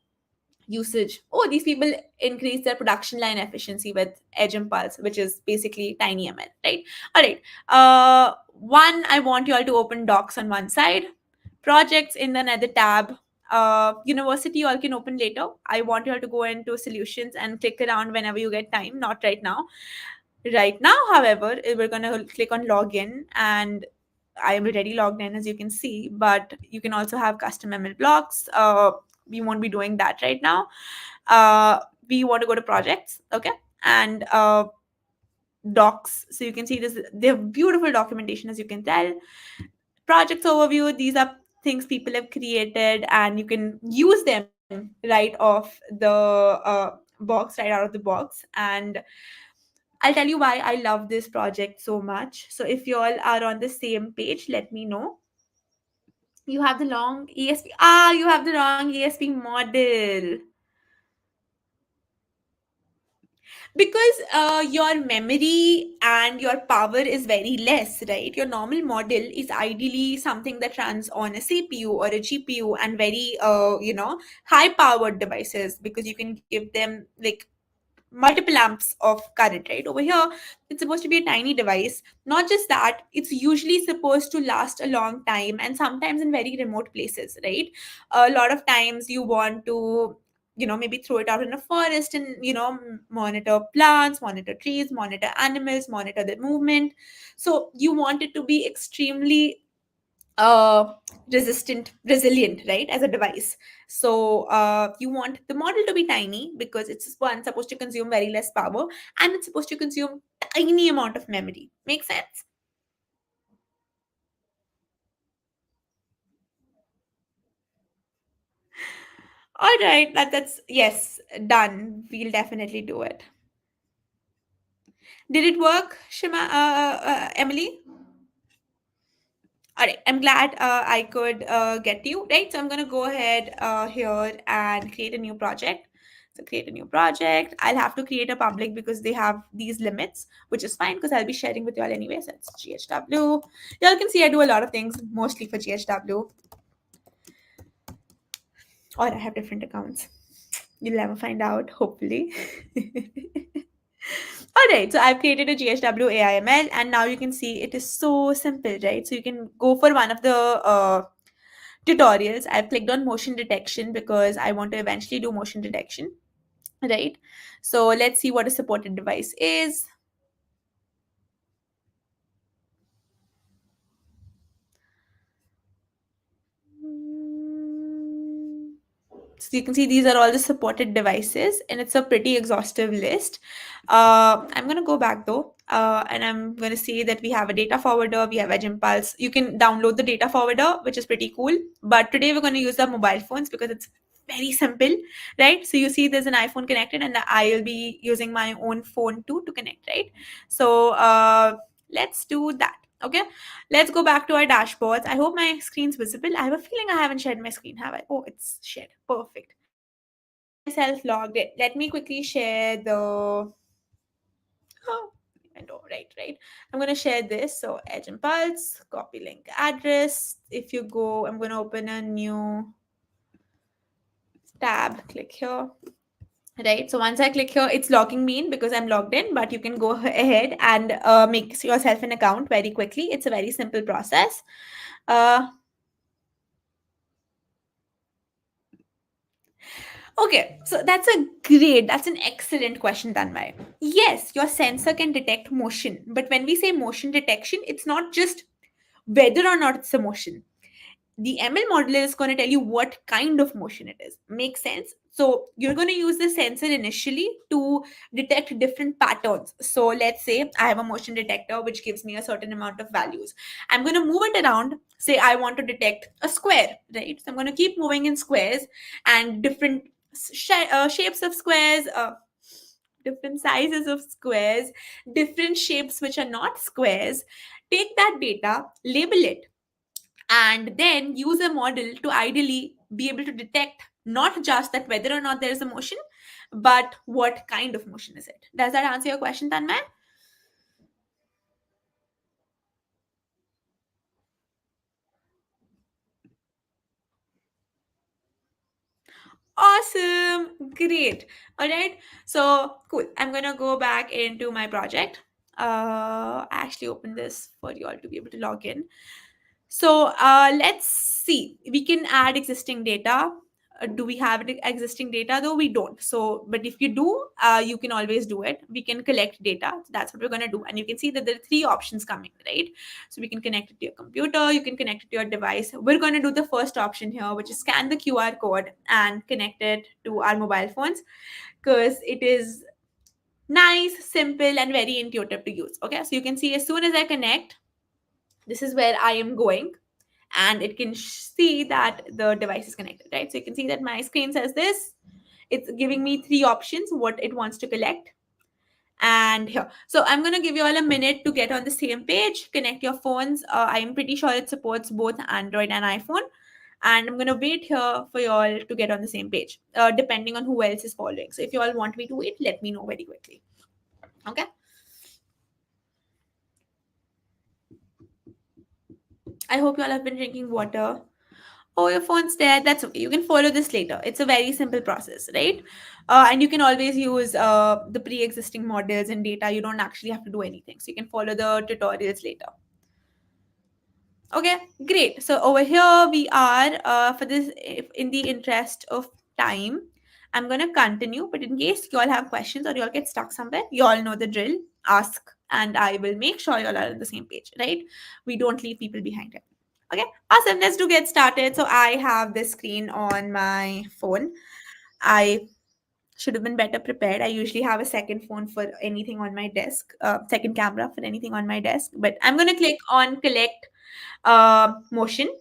usage. Oh, these people increase their production line efficiency with Edge Impulse, which is basically TinyML, right? All right. One, I want you all to open docs on one side, projects in another tab. University you all can open later. I want you all to go into solutions and click around whenever you get time, not right now. Right now, however, we're going to click on login, and I am already logged in, as you can see, but you can also have custom ML blocks. We won't be doing that right now. We want to go to projects, okay, and docs. So you can see this, they have beautiful documentation, as you can tell. Projects overview, these are things people have created, and you can use them right off the box, right out of the box. And I'll tell you why I love this project so much. So if you all are on the same page, let me know. You have the long ESP. Ah, you have the wrong ESP model. Because your memory and your power is very less, right? Your normal model is ideally something that runs on a CPU or a GPU, and very high powered devices, because you can give them like multiple amps of current, right? Over here, it's supposed to be a tiny device. Not just that, it's usually supposed to last a long time, and sometimes in very remote places, right? A lot of times you want to, maybe throw it out in a forest and, monitor plants, monitor trees, monitor animals, monitor their movement. So you want it to be extremely uh resilient, right, as a device. So you want the model to be tiny, because it's one supposed to consume very less power, and it's supposed to consume tiny amount of memory. Make sense? All right, that's yes, done. We'll definitely do it. Did it work, Emily? All right, I'm glad I could get to you, right? So I'm going to go ahead here and create a new project. So create a new project. I'll have to create a public because they have these limits, which is fine because I'll be sharing with you all anyway. So it's GHW. Y'all can see I do a lot of things, mostly for GHW, or I have different accounts. You'll never find out, hopefully. All right, so I've created a GHW AIML, and now you can see it is so simple, right? So you can go for one of the tutorials. I've clicked on motion detection because I want to eventually do motion detection, right? So let's see what a supported device is. So you can see these are all the supported devices, and it's a pretty exhaustive list. I'm going to go back though, and I'm going to say that we have a data forwarder, we have Edge Impulse. You can download the data forwarder, which is pretty cool. But today we're going to use the mobile phones because it's very simple, right? So you see there's an iPhone connected, and I'll be using my own phone too to connect, right? So let's do that. Okay, let's go back to our dashboards. I hope my screen's visible. I have a feeling I haven't shared my screen, have I? Oh, it's shared. Perfect. Myself logged in. Let me quickly share the. Oh, I know, right. I'm going to share this. So, Edge Impulse, copy link address. If you go, I'm going to open a new tab. Click here. Right. So, once I click here, it's logging me in because I'm logged in, but you can go ahead and make yourself an account very quickly. It's a very simple process. Uh, Okay, so that's an excellent question, Tanmay. Yes, your sensor can detect motion, but when we say motion detection, it's not just whether or not it's a motion. The ML modeler is going to tell you what kind of motion it is. Makes sense? So you're going to use the sensor initially to detect different patterns. So let's say I have a motion detector which gives me a certain amount of values. I'm going to move it around. Say I want to detect a square, right? So I'm going to keep moving in squares and different shapes of squares, different sizes of squares, different shapes which are not squares. Take that data, label it, and then use a model to ideally be able to detect not just that whether or not there is a motion, but what kind of motion is it. Does that answer your question, Tanmay? Awesome, great. All right, so cool. I'm gonna go back into my project. I actually opened this for you all to be able to log in. So let's see. We can add existing data. Do we have existing data? Though we don't. So, but if you do, you can always do it. We can collect data. So that's what we're going to do. And you can see that there are three options coming, right? So we can connect it to your computer. You can connect it to your device. We're going to do the first option here, which is scan the QR code and connect it to our mobile phones because it is nice, simple, and very intuitive to use. Okay. So you can see as soon as I connect, this is where I am going, and it can see that the device is connected, right? So you can see that my screen says this. It's giving me three options what it wants to collect. And here, so I'm going to give you all a minute to get on the same page, connect your phones. I'm pretty sure it supports both Android and iPhone, and I'm going to wait here for you all to get on the same page, depending on who else is following. So if you all want me to wait, let me know very quickly. Okay, I hope you all have been drinking water. Oh, your phone's there. That's okay. You can follow this later. It's a very simple process, right? And you can always use the pre-existing models and data. You don't actually have to do anything. So you can follow the tutorials later. Okay, great. So over here we are for this, if in the interest of time, I'm going to continue. But in case you all have questions or you all get stuck somewhere, you all know the drill. Ask, and I will make sure you all are on the same page, right? We don't leave people behind here. Okay, awesome. Let's do get started. So I have this screen on my phone. I should have been better prepared. I usually have a second phone for anything on my desk, second camera for anything on my desk. But I'm going to click on collect motion.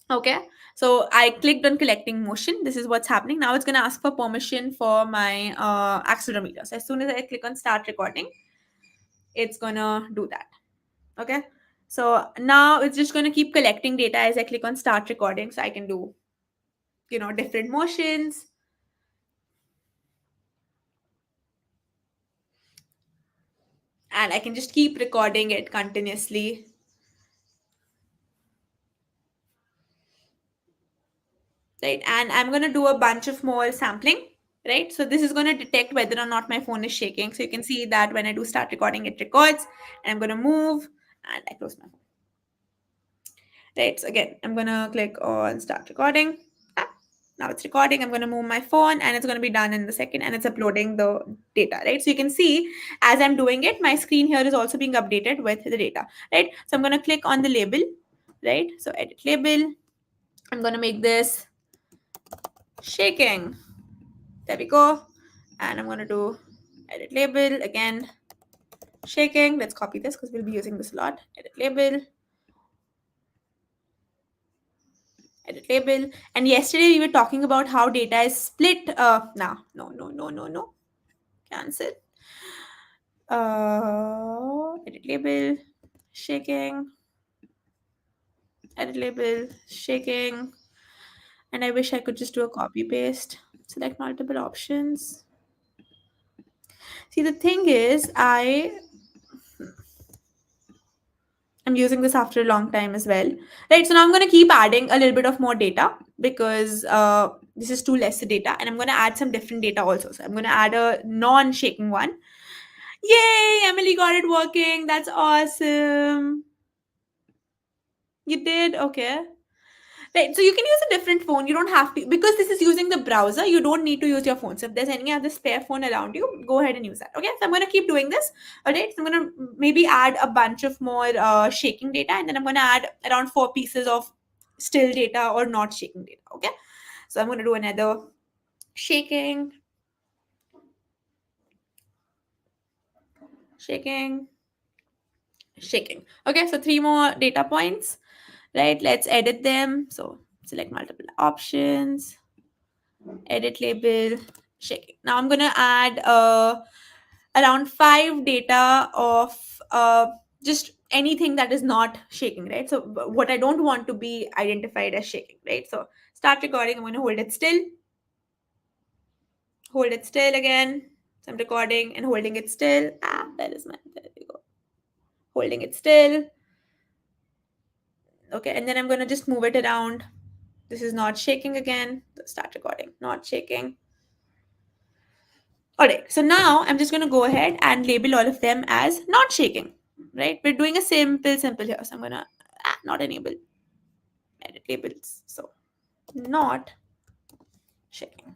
Okay, so I clicked on collecting motion. This is what's happening. Now it's going to ask for permission for my accelerometer. So as soon as I click on start recording, it's going to do that. Okay, so now it's just going to keep collecting data as I click on start recording. So I can do, different motions, and I can just keep recording it continuously. Right, and I'm going to do a bunch of more sampling. Right, so this is going to detect whether or not my phone is shaking. So you can see that when I do start recording, it records, and I'm going to move, and I close my phone. Right, so again, I'm going to click on start recording. Ah, now it's recording. I'm going to move my phone, and it's going to be done in the second, and it's uploading the data. Right, so you can see as I'm doing it, my screen here is also being updated with the data. Right, so I'm going to click on the label. Right, so edit label. I'm going to make this shaking. There we go. And I'm going to do edit label again, shaking. Let's copy this because we'll be using this a lot. Edit label, edit label. And yesterday we were talking about how data is split. No. Cancel. Edit label, shaking, edit label, shaking. And I wish I could just do a copy paste. Select multiple options. See, the thing is, I'm using this after a long time as well. Right, so now I'm going to keep adding a little bit of more data because this is too less data, and I'm going to add some different data also. So I'm going to add a non-shaking one. Yay, Emily got it working. That's awesome. You did? Okay. Right, so you can use a different phone. You don't have to, because this is using the browser, you don't need to use your phone. So if there's any other spare phone around you, go ahead and use that. Okay, so I'm going to keep doing this. All right, so I'm going to maybe add a bunch of more shaking data, and then I'm going to add around 4 pieces of still data or not shaking data. Okay, so I'm going to do another shaking, shaking, shaking. Okay, so 3 more data points. Right, let's edit them. So select multiple options, edit label, shaking. Now I'm going to add around 5 data of just anything that is not shaking, right? So what I don't want to be identified as shaking, right? So start recording. I'm going to hold it still again. So I'm recording and holding it still. There we go. Holding it still. Okay, and then I'm going to just move it around. This is not shaking again. So start recording, not shaking. All right, so now I'm just going to go ahead and label all of them as not shaking, right? We're doing a simple here. So I'm going to not enable edit labels. So not shaking,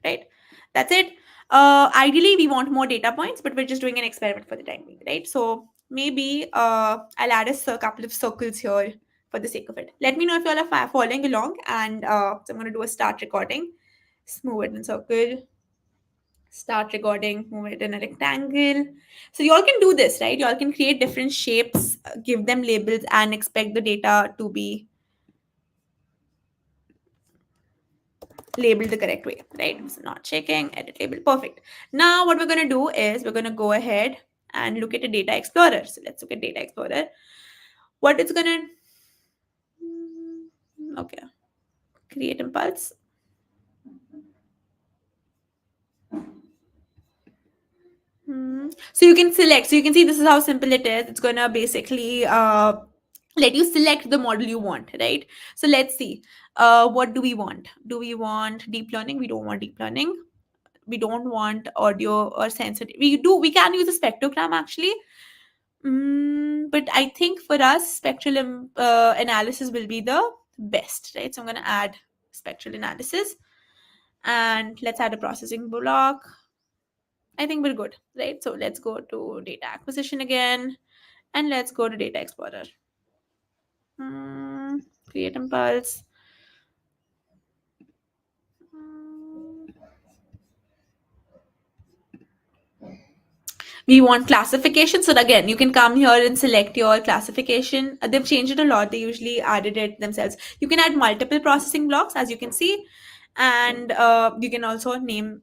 right? That's it. Ideally, we want more data points, but we're just doing an experiment for the time being, right? So maybe I'll add a couple of circles here for the sake of it. Let me know if you all are following along. And so I'm going to do a start recording, move it in circle, start recording, move it in a rectangle. So y'all can do this, right? Y'all can create different shapes, give them labels, and expect the data to be labeled the correct way, right? So not checking, edit label, perfect. Now what we're going to do is we're going to go ahead and look at a data explorer. So let's look at data explorer. What it's going to, okay, create impulse. So you can select. So you can see this is how simple it is. It's gonna basically let you select the model you want, right? So let's see. What do we want? Do we want deep learning? We don't want deep learning. We don't want audio or sensitive. We can use a spectrogram actually. But I think for us, spectral analysis will be the best, right? So I'm gonna add spectral analysis, and let's add a processing block. I think we're good, right? So let's go to data acquisition again, and let's go to data explorer. Create impulse. We want classification. So again, you can come here and select your classification. They've changed it a lot. They usually added it themselves. You can add multiple processing blocks, as you can see, and you can also name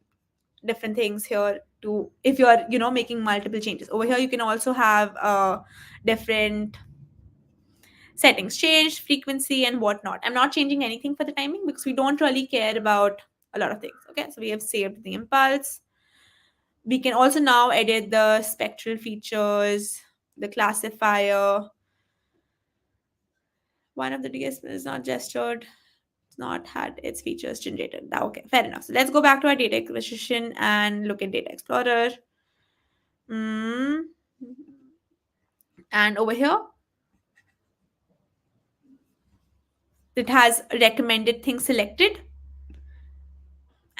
different things here to, if you're making multiple changes. Over here you can also have different settings, change frequency and whatnot. I'm not changing anything for the timing because we don't really care about a lot of things. Okay, so we have saved the impulse. We can also now edit the spectral features, the classifier. One of the DSP is not gestured, it's not had its features generated. Now, okay, fair enough. So let's go back to our data acquisition and look at Data Explorer. Mm. And over here, it has recommended things selected,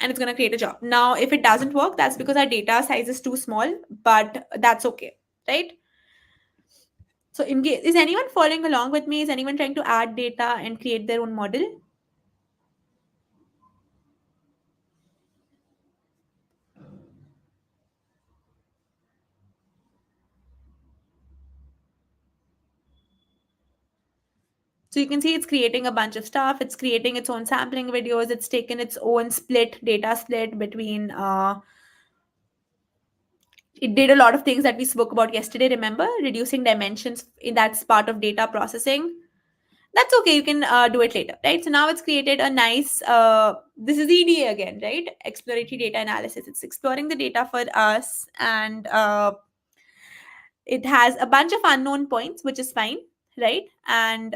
and it's going to create a job. Now, if it doesn't work, that's because our data size is too small, but that's okay, right? So, in case, is anyone following along with me? Is anyone trying to add data and create their own model? So you can see it's creating a bunch of stuff. It's creating its own sampling videos. It's taken its own data split between. It did a lot of things that we spoke about yesterday. Remember, reducing dimensions. That's part of data processing. That's okay. You can do it later, right? So now it's created a nice. This is EDA again, right? Exploratory data analysis. It's exploring the data for us, and it has a bunch of unknown points, which is fine, right? And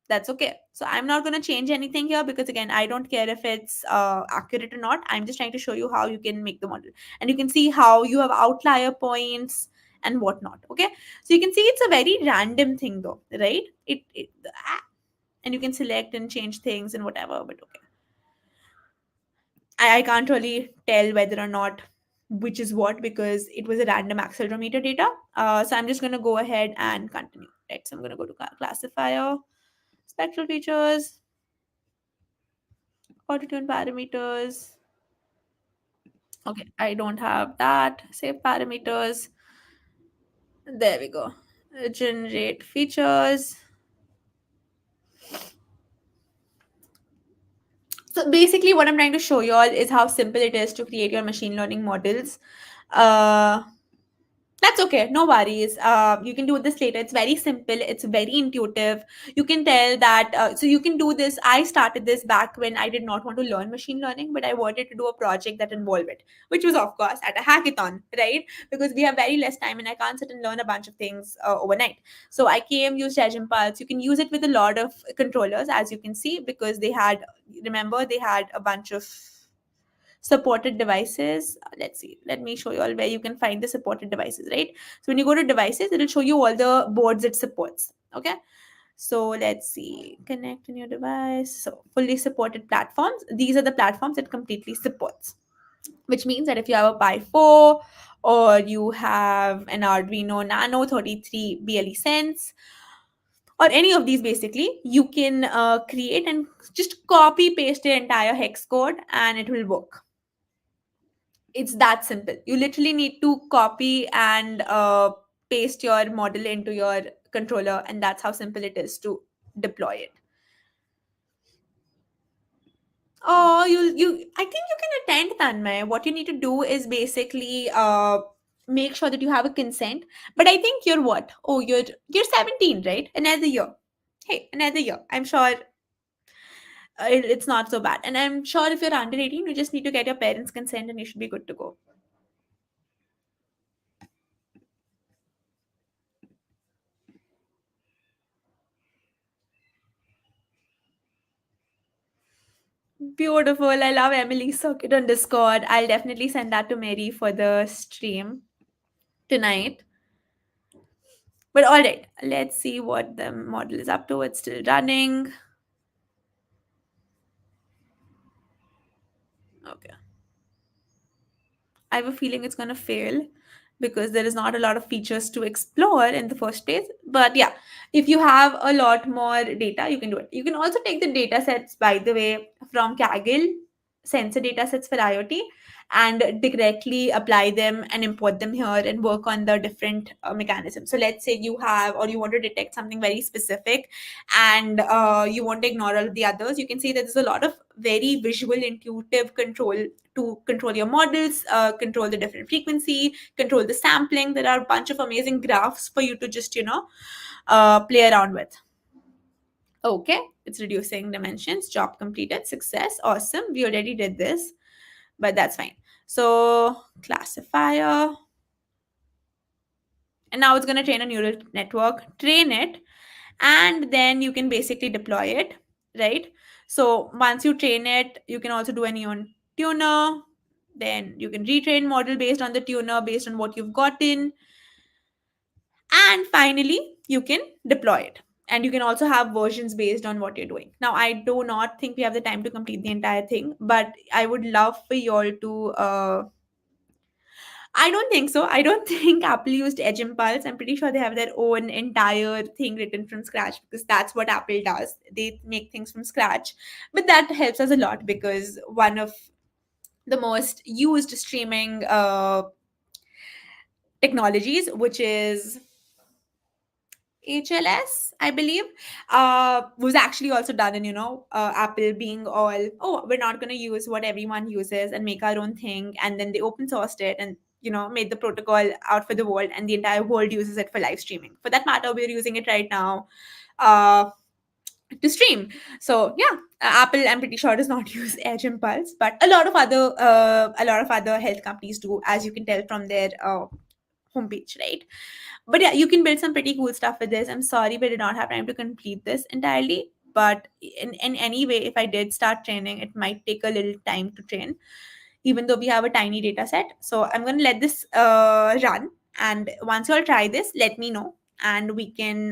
that's okay. So I'm not going to change anything here because again, I don't care if it's accurate or not. I'm just trying to show you how you can make the model, and you can see how you have outlier points and whatnot. Okay, so you can see it's a very random thing though, right? And you can select and change things and whatever, but okay, I can't really tell whether or not which is what because it was a random accelerometer data. So I'm just going to go ahead and continue. Right. So I'm going to go to classifier, spectral features, auto tune parameters. Okay, I don't have that. Save parameters. There we go. Generate features. So basically, what I'm trying to show you all is how simple it is to create your machine learning models. Uh, That's okay. No worries. You can do this later. It's very simple. It's very intuitive. You can tell that. So you can do this. I started this back when I did not want to learn machine learning, but I wanted to do a project that involved it, which was, of course, at a hackathon, right? Because we have very less time and I can't sit and learn a bunch of things overnight. So I came, used Edge Impulse. You can use it with a lot of controllers, as you can see, because remember, they had a bunch of supported devices. Let's see, let me show you all where you can find the supported devices, right? So when you go to devices, it'll show you all the boards it supports. Okay, so let's see, connect in your device. So fully supported platforms, these are the platforms it completely supports, which means that if you have a Pi 4 or you have an Arduino Nano 33 BLE Sense or any of these, basically you can create and just copy paste the entire hex code and it will work. It's that simple. You literally need to copy and paste your model into your controller, and that's how simple it is to deploy it. Oh, you I think you can attend, Tanmay. What you need to do is basically make sure that you have a consent. But I think you're what? Oh, you're 17, right? Another year. Hey, another year. I'm sure it's not so bad. And I'm sure if you're under 18, you just need to get your parents' consent and you should be good to go. Beautiful. I love Emily's circuit on Discord. I'll definitely send that to Mary for the stream tonight. But all right, let's see what the model is up to. It's still running. Okay. I have a feeling it's going to fail because there is not a lot of features to explore in the first place. But yeah, if you have a lot more data, you can do it. You can also take the data sets, by the way, from Kaggle, sensor data sets for IoT, and directly apply them and import them here and work on the different mechanisms. So let's say you have, or you want to detect something very specific, and you want to ignore all of the others. You can see that there's a lot of very visual, intuitive control to control your models, control the different frequency, control the sampling. There are a bunch of amazing graphs for you to just, play around with. Okay, it's reducing dimensions, job completed, success, awesome. We already did this, but that's fine. So classifier, and now it's going to train a neural network, train it, and then you can basically deploy it, right? So once you train it, you can also do a neon tuner, then you can retrain model based on the tuner, based on what you've gotten, and finally you can deploy it. And you can also have versions based on what you're doing. Now I do not think we have the time to complete the entire thing, but I would love for you all to I don't think so. I don't think Apple used Edge Impulse. I'm pretty sure they have their own entire thing written from scratch, because that's what Apple does. They make things from scratch. But that helps us a lot, because one of the most used streaming technologies, which is HLS, I believe, was actually also done in, Apple being all, oh, we're not going to use what everyone uses and make our own thing. And then they open sourced it and, made the protocol out for the world, and the entire world uses it for live streaming. For that matter, we're using it right now uh, to stream. So yeah, Apple, I'm pretty sure, does not use Edge Impulse, but a lot of other health companies do, as you can tell from their homepage, right? But yeah, you can build some pretty cool stuff with this. I'm sorry we did not have time to complete this entirely, but in any way, if I did start training, it might take a little time to train, even though we have a tiny data set. So I'm going to let this run, and once you all try this, let me know, and we can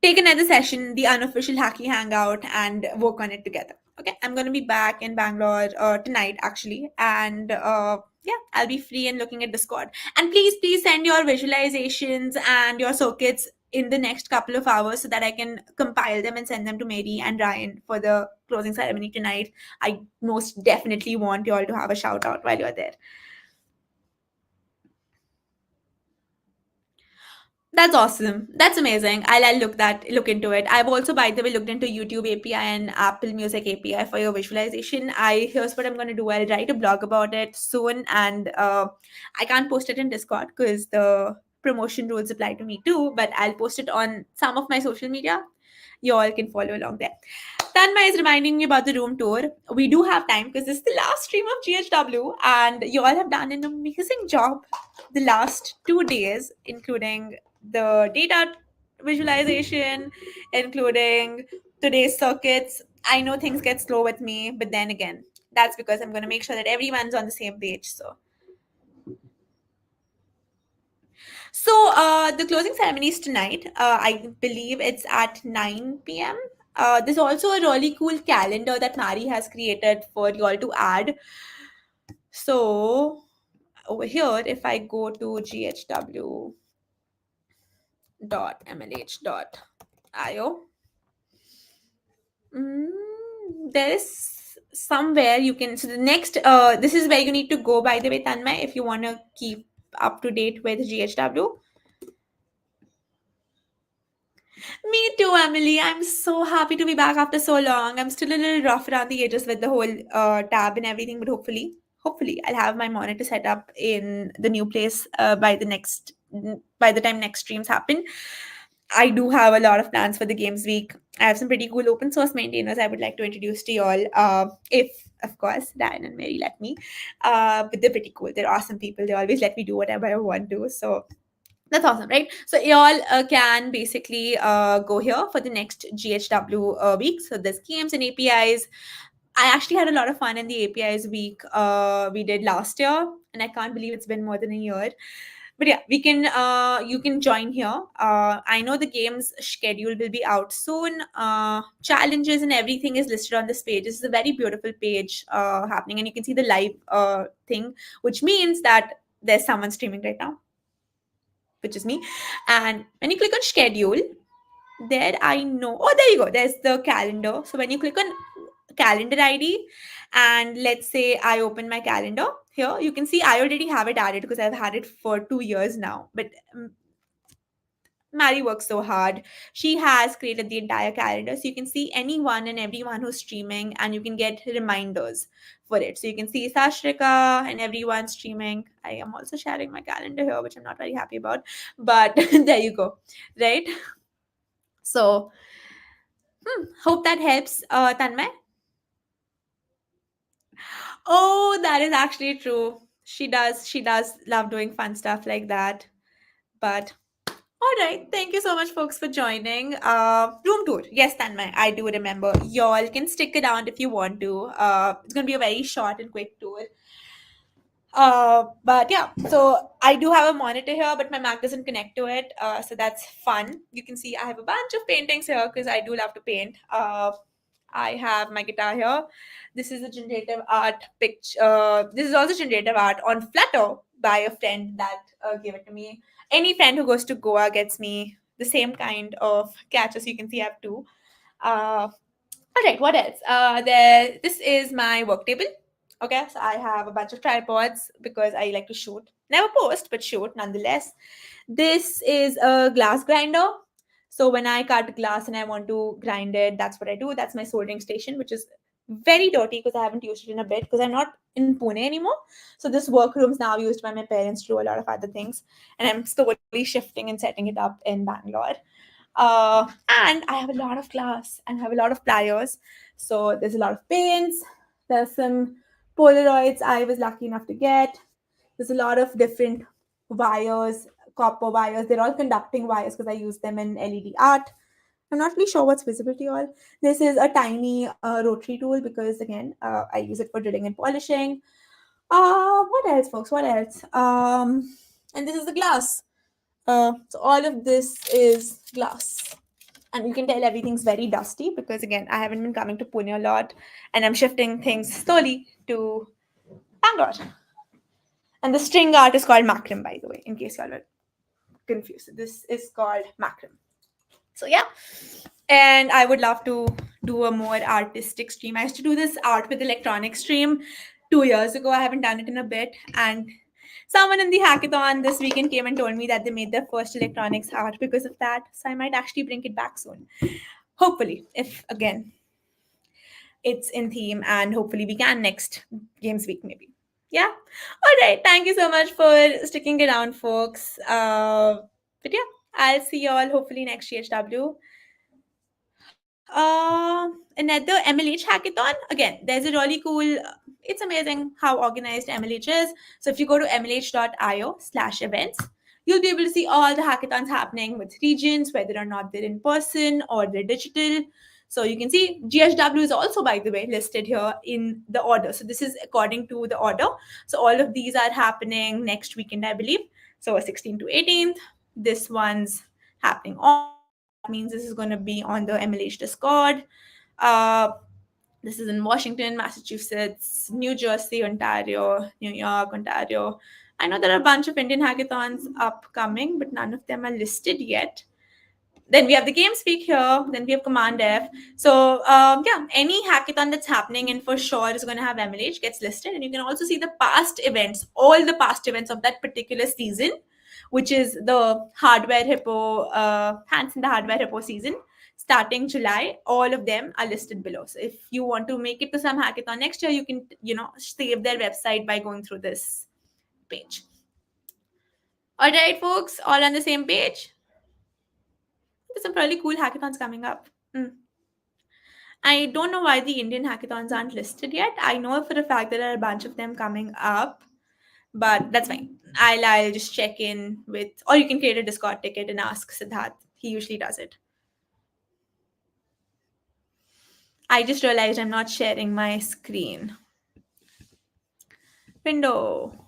take another session, the unofficial Hacky Hangout, and work on it together. Okay, I'm going to be back in Bangalore tonight, actually. And yeah, I'll be free and looking at Discord. And please, please send your visualizations and your circuits in the next couple of hours, so that I can compile them and send them to Mary and Ryan for the closing ceremony tonight. I most definitely want you all to have a shout out while you're there. That's awesome. That's amazing. I'll look into it. I've also, by the way, looked into YouTube API and Apple Music API for your visualization. Here's what I'm gonna do. I'll write a blog about it soon, and I can't post it in Discord because the promotion rules apply to me too. But I'll post it on some of my social media. You all can follow along there. Tanma is reminding me about the room tour. We do have time, because this is the last stream of GHW, and you all have done an amazing job the last 2 days, including the data visualization, including today's circuits. I know things get slow with me, but then again, that's because I'm going to make sure that everyone's on the same page. So the closing ceremony is tonight. I believe it's at 9 p.m. There's also a really cool calendar that Mari has created for you all to add. So over here, if I go to ghw.mlh.io, there is somewhere you can. So the next, this is where you need to go, by the way, Tanmay, if you want to keep up to date with GHW. Me too, Emily. I'm so happy to be back after so long. I'm still a little rough around the edges with the whole tab and everything, but hopefully, I'll have my monitor set up in the new place by the time next streams happen. I do have a lot of plans for the games week. I have some pretty cool open source maintainers I would like to introduce to you all. If of course Diane and Mary let me. But they're pretty cool. They're awesome people. They always let me do whatever I want to. So that's awesome, right? So y'all can basically go here for the next GHW week. So there's games and APIs. I actually had a lot of fun in the APIs week we did last year, and I can't believe it's been more than a year. But yeah, we can you can join here. I know the game's schedule will be out soon. Challenges and everything is listed on this page. This is a very beautiful page happening, and you can see the live thing, which means that there's someone streaming right now, which is me. And when you click on schedule, there I know, oh, there you go, there's the calendar. So when you click on calendar ID. And let's say I open my calendar here. You can see I already have it added because I've had it for 2 years now. But Mary works so hard. She has created the entire calendar. So you can see anyone and everyone who's streaming and you can get reminders for it. So you can see Sashrika and everyone streaming. I am also sharing my calendar here, which I'm not very happy about. But there you go. Right? So hope that helps, Tanmay. Oh, that is actually true. She does love doing fun stuff like that. But all right, thank you so much, folks, for joining. Room tour. Yes, Tanmay, I do remember. Y'all can stick around if you want to. It's gonna be a very short and quick tour. But yeah, so I do have a monitor here, but my Mac doesn't connect to it. So that's fun. You can see I have a bunch of paintings here because I do love to paint. I have my guitar here. This is a generative art picture. This is also generative art on Flutter by a friend that gave it to me. Any friend who goes to Goa gets me the same kind of catches. You can see I have two. All right, what else? This is my work table. Okay, so I have a bunch of tripods because I like to shoot. Never post, but shoot nonetheless. This is a glass grinder. So when I cut glass and I want to grind it, that's what I do. That's my soldering station, which is very dirty because I haven't used it in a bit because I'm not in Pune anymore. So this workroom is now used by my parents to do a lot of other things, and I'm slowly shifting and setting it up in Bangalore. And I have a lot of glass and I have a lot of pliers. So there's a lot of paints. There's some Polaroids I was lucky enough to get. There's a lot of different wires, copper wires. They're all conducting wires because I use them in LED art. I'm not really sure what's visible to you all. This is a tiny rotary tool because, again, I use it for drilling and polishing. What else, folks? What else? And this is the glass. So all of this is glass. And you can tell everything's very dusty because, again, I haven't been coming to Pune a lot and I'm shifting things slowly to Bangalore. And the string art is called macram, by the way, in case y'all are confused. This is called macram. So, yeah. And I would love to do a more artistic stream. I used to do this art with electronic stream 2 years ago. I haven't done it in a bit. And someone in the hackathon this weekend came and told me that they made their first electronics art because of that. So I might actually bring it back soon. Hopefully, if again it's in theme, and hopefully we can next games week maybe. Yeah. All right. Thank you so much for sticking around, folks. But yeah, I'll see you all hopefully next GHW. Another MLH hackathon. Again, there's a really cool. It's amazing how organized MLH is. So if you go to mlh.io/events, you'll be able to see all the hackathons happening with regions, whether or not they're in person or they're digital. So you can see GHW is also, by the way, listed here in the order. So this is according to the order. So all of these are happening next weekend, I believe. So 16th to 18th. This one's happening on. So that means this is going to be on the MLH Discord. Uh, this is in Washington, Massachusetts, New Jersey, Ontario, New York, Ontario. I know there are a bunch of Indian hackathons upcoming, but none of them are listed yet. Then we have the Games Week here. Then we have Command F. So yeah, any hackathon that's happening and for sure is going to have MLH gets listed. And you can also see the past events, all the past events of that particular season, which is the Hardware Hippo, Hands in the Hardware Hippo season, starting July. All of them are listed below. So if you want to make it to some hackathon next year, you can, save their website by going through this page. All right, folks, all on the same page. There's some really cool hackathons coming up. I don't know why the Indian hackathons aren't listed yet. I know for a fact there are a bunch of them coming up, but that's fine. I'll just check in with, or you can create a Discord ticket and ask Siddharth. He usually does it. I just realized I'm not sharing my screen. Window.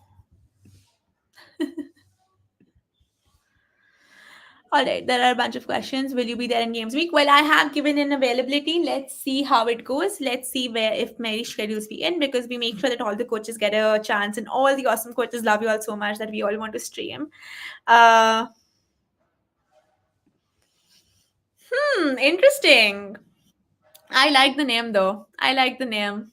All right, there are a bunch of questions. Will you be there in Games Week? Well, I have given in availability. Let's see how it goes. Let's see where if Mary schedules me in because we make sure that all the coaches get a chance and all the awesome coaches love you all so much that we all want to stream. Interesting. I like the name though. I like the name.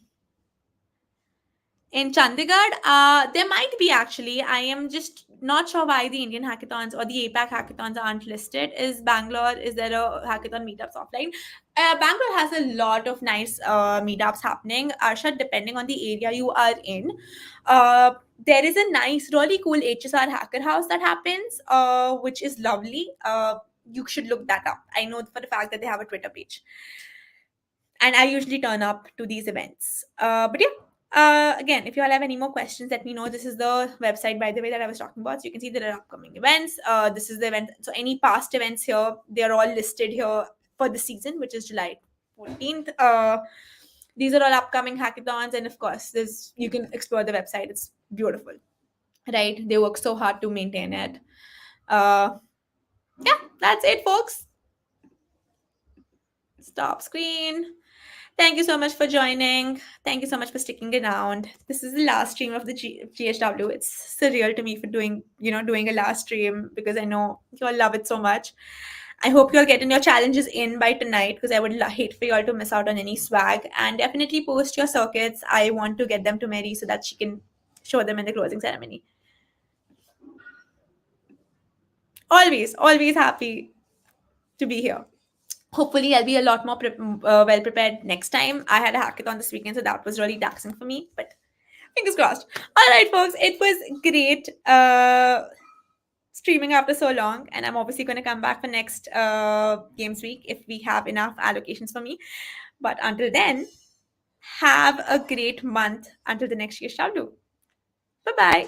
In Chandigarh, there might be actually. I am just not sure why the Indian hackathons or the APAC hackathons aren't listed. Is Bangalore, is there a hackathon meetups offline? Bangalore has a lot of nice meetups happening, Arshad, depending on the area you are in. There is a nice, really cool HSR hacker house that happens, which is lovely. You should look that up. I know for the fact that they have a Twitter page, and I usually turn up to these events. But yeah, again, if you all have any more questions, let me know. This is the website, by the way, that I was talking about. So you can see there are upcoming events. This is the event. So any past events here, they are all listed here for the season, which is July 14th. These are all upcoming hackathons, and of course, this you can explore the website. It's beautiful, right? They work so hard to maintain it. Uh, yeah, that's it, folks. Stop screen. Thank you so much for joining. Thank you so much for sticking around. This is the last stream of the GHW. It's surreal to me for doing a last stream because I know you all love it so much. I hope you're getting your challenges in by tonight because I would hate for you all to miss out on any swag. And definitely post your circuits. I want to get them to Mary so that she can show them in the closing ceremony. Always, always happy to be here. Hopefully, I'll be a lot more well prepared next time. I had a hackathon this weekend, so that was really taxing for me. But fingers crossed. All right, folks, it was great streaming after so long, and I'm obviously going to come back for next games week if we have enough allocations for me. But until then, have a great month until the next year shall do. Bye bye.